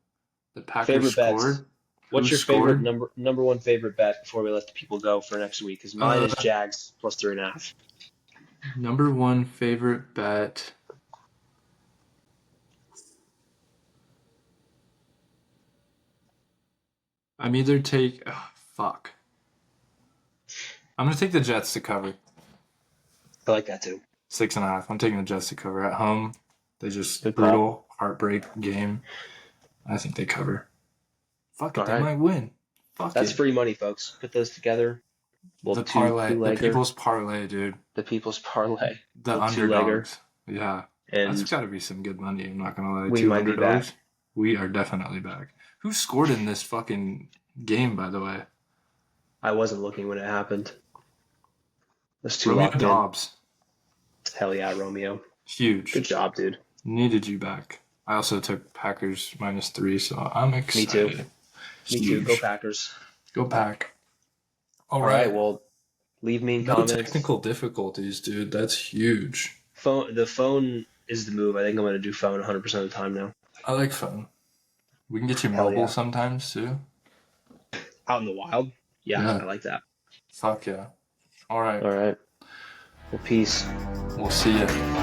Speaker 2: The Packers
Speaker 1: Favorite bets.
Speaker 2: scored.
Speaker 1: What's
Speaker 2: Who
Speaker 1: your favorite
Speaker 2: scored?
Speaker 1: number one favorite bet before we let the people go for next week? Because mine is Jags plus 3.5.
Speaker 2: Number one favorite bet. I'm either fuck. I'm gonna take the Jets to cover.
Speaker 1: I like that too.
Speaker 2: 6.5. I'm taking the Jets to cover at home. They just
Speaker 1: Good call.
Speaker 2: brutal heartbreak game. I think they cover. Fuck it,
Speaker 1: All
Speaker 2: they
Speaker 1: right.
Speaker 2: might win. Fuck
Speaker 1: That's
Speaker 2: it.
Speaker 1: free money, folks. Put those together. Well,
Speaker 2: The parlay, the
Speaker 1: two-legger.
Speaker 2: people's parlay, dude.
Speaker 1: The people's parlay.
Speaker 2: The
Speaker 1: Little two-legger.
Speaker 2: underdogs. Yeah, that's
Speaker 1: And
Speaker 2: got to be some good money. I'm not gonna lie.
Speaker 1: we
Speaker 2: Two
Speaker 1: might be
Speaker 2: underdogs.
Speaker 1: back.
Speaker 2: We are definitely back. Who scored in this fucking game, by the way?
Speaker 1: I wasn't looking when it happened. That's too
Speaker 2: Romeo
Speaker 1: locked in.
Speaker 2: Dobbs.
Speaker 1: Hell yeah, Romeo.
Speaker 2: Huge.
Speaker 1: Good job, dude.
Speaker 2: Needed you back. I also took Packers -3, so I'm excited.
Speaker 1: Me too. Go Packers.
Speaker 2: Go Pack.
Speaker 1: All right. Well, leave me in
Speaker 2: No
Speaker 1: comments.
Speaker 2: technical difficulties, dude. That's huge.
Speaker 1: The phone is the move. I think I'm going to do phone 100% of the time now.
Speaker 2: I like phone. We can get you
Speaker 1: Hell
Speaker 2: mobile
Speaker 1: yeah.
Speaker 2: sometimes, too.
Speaker 1: Out in the wild? Yeah,
Speaker 2: Yeah.
Speaker 1: I like that.
Speaker 2: Fuck yeah. All right.
Speaker 1: All right. Well, peace.
Speaker 2: We'll see you.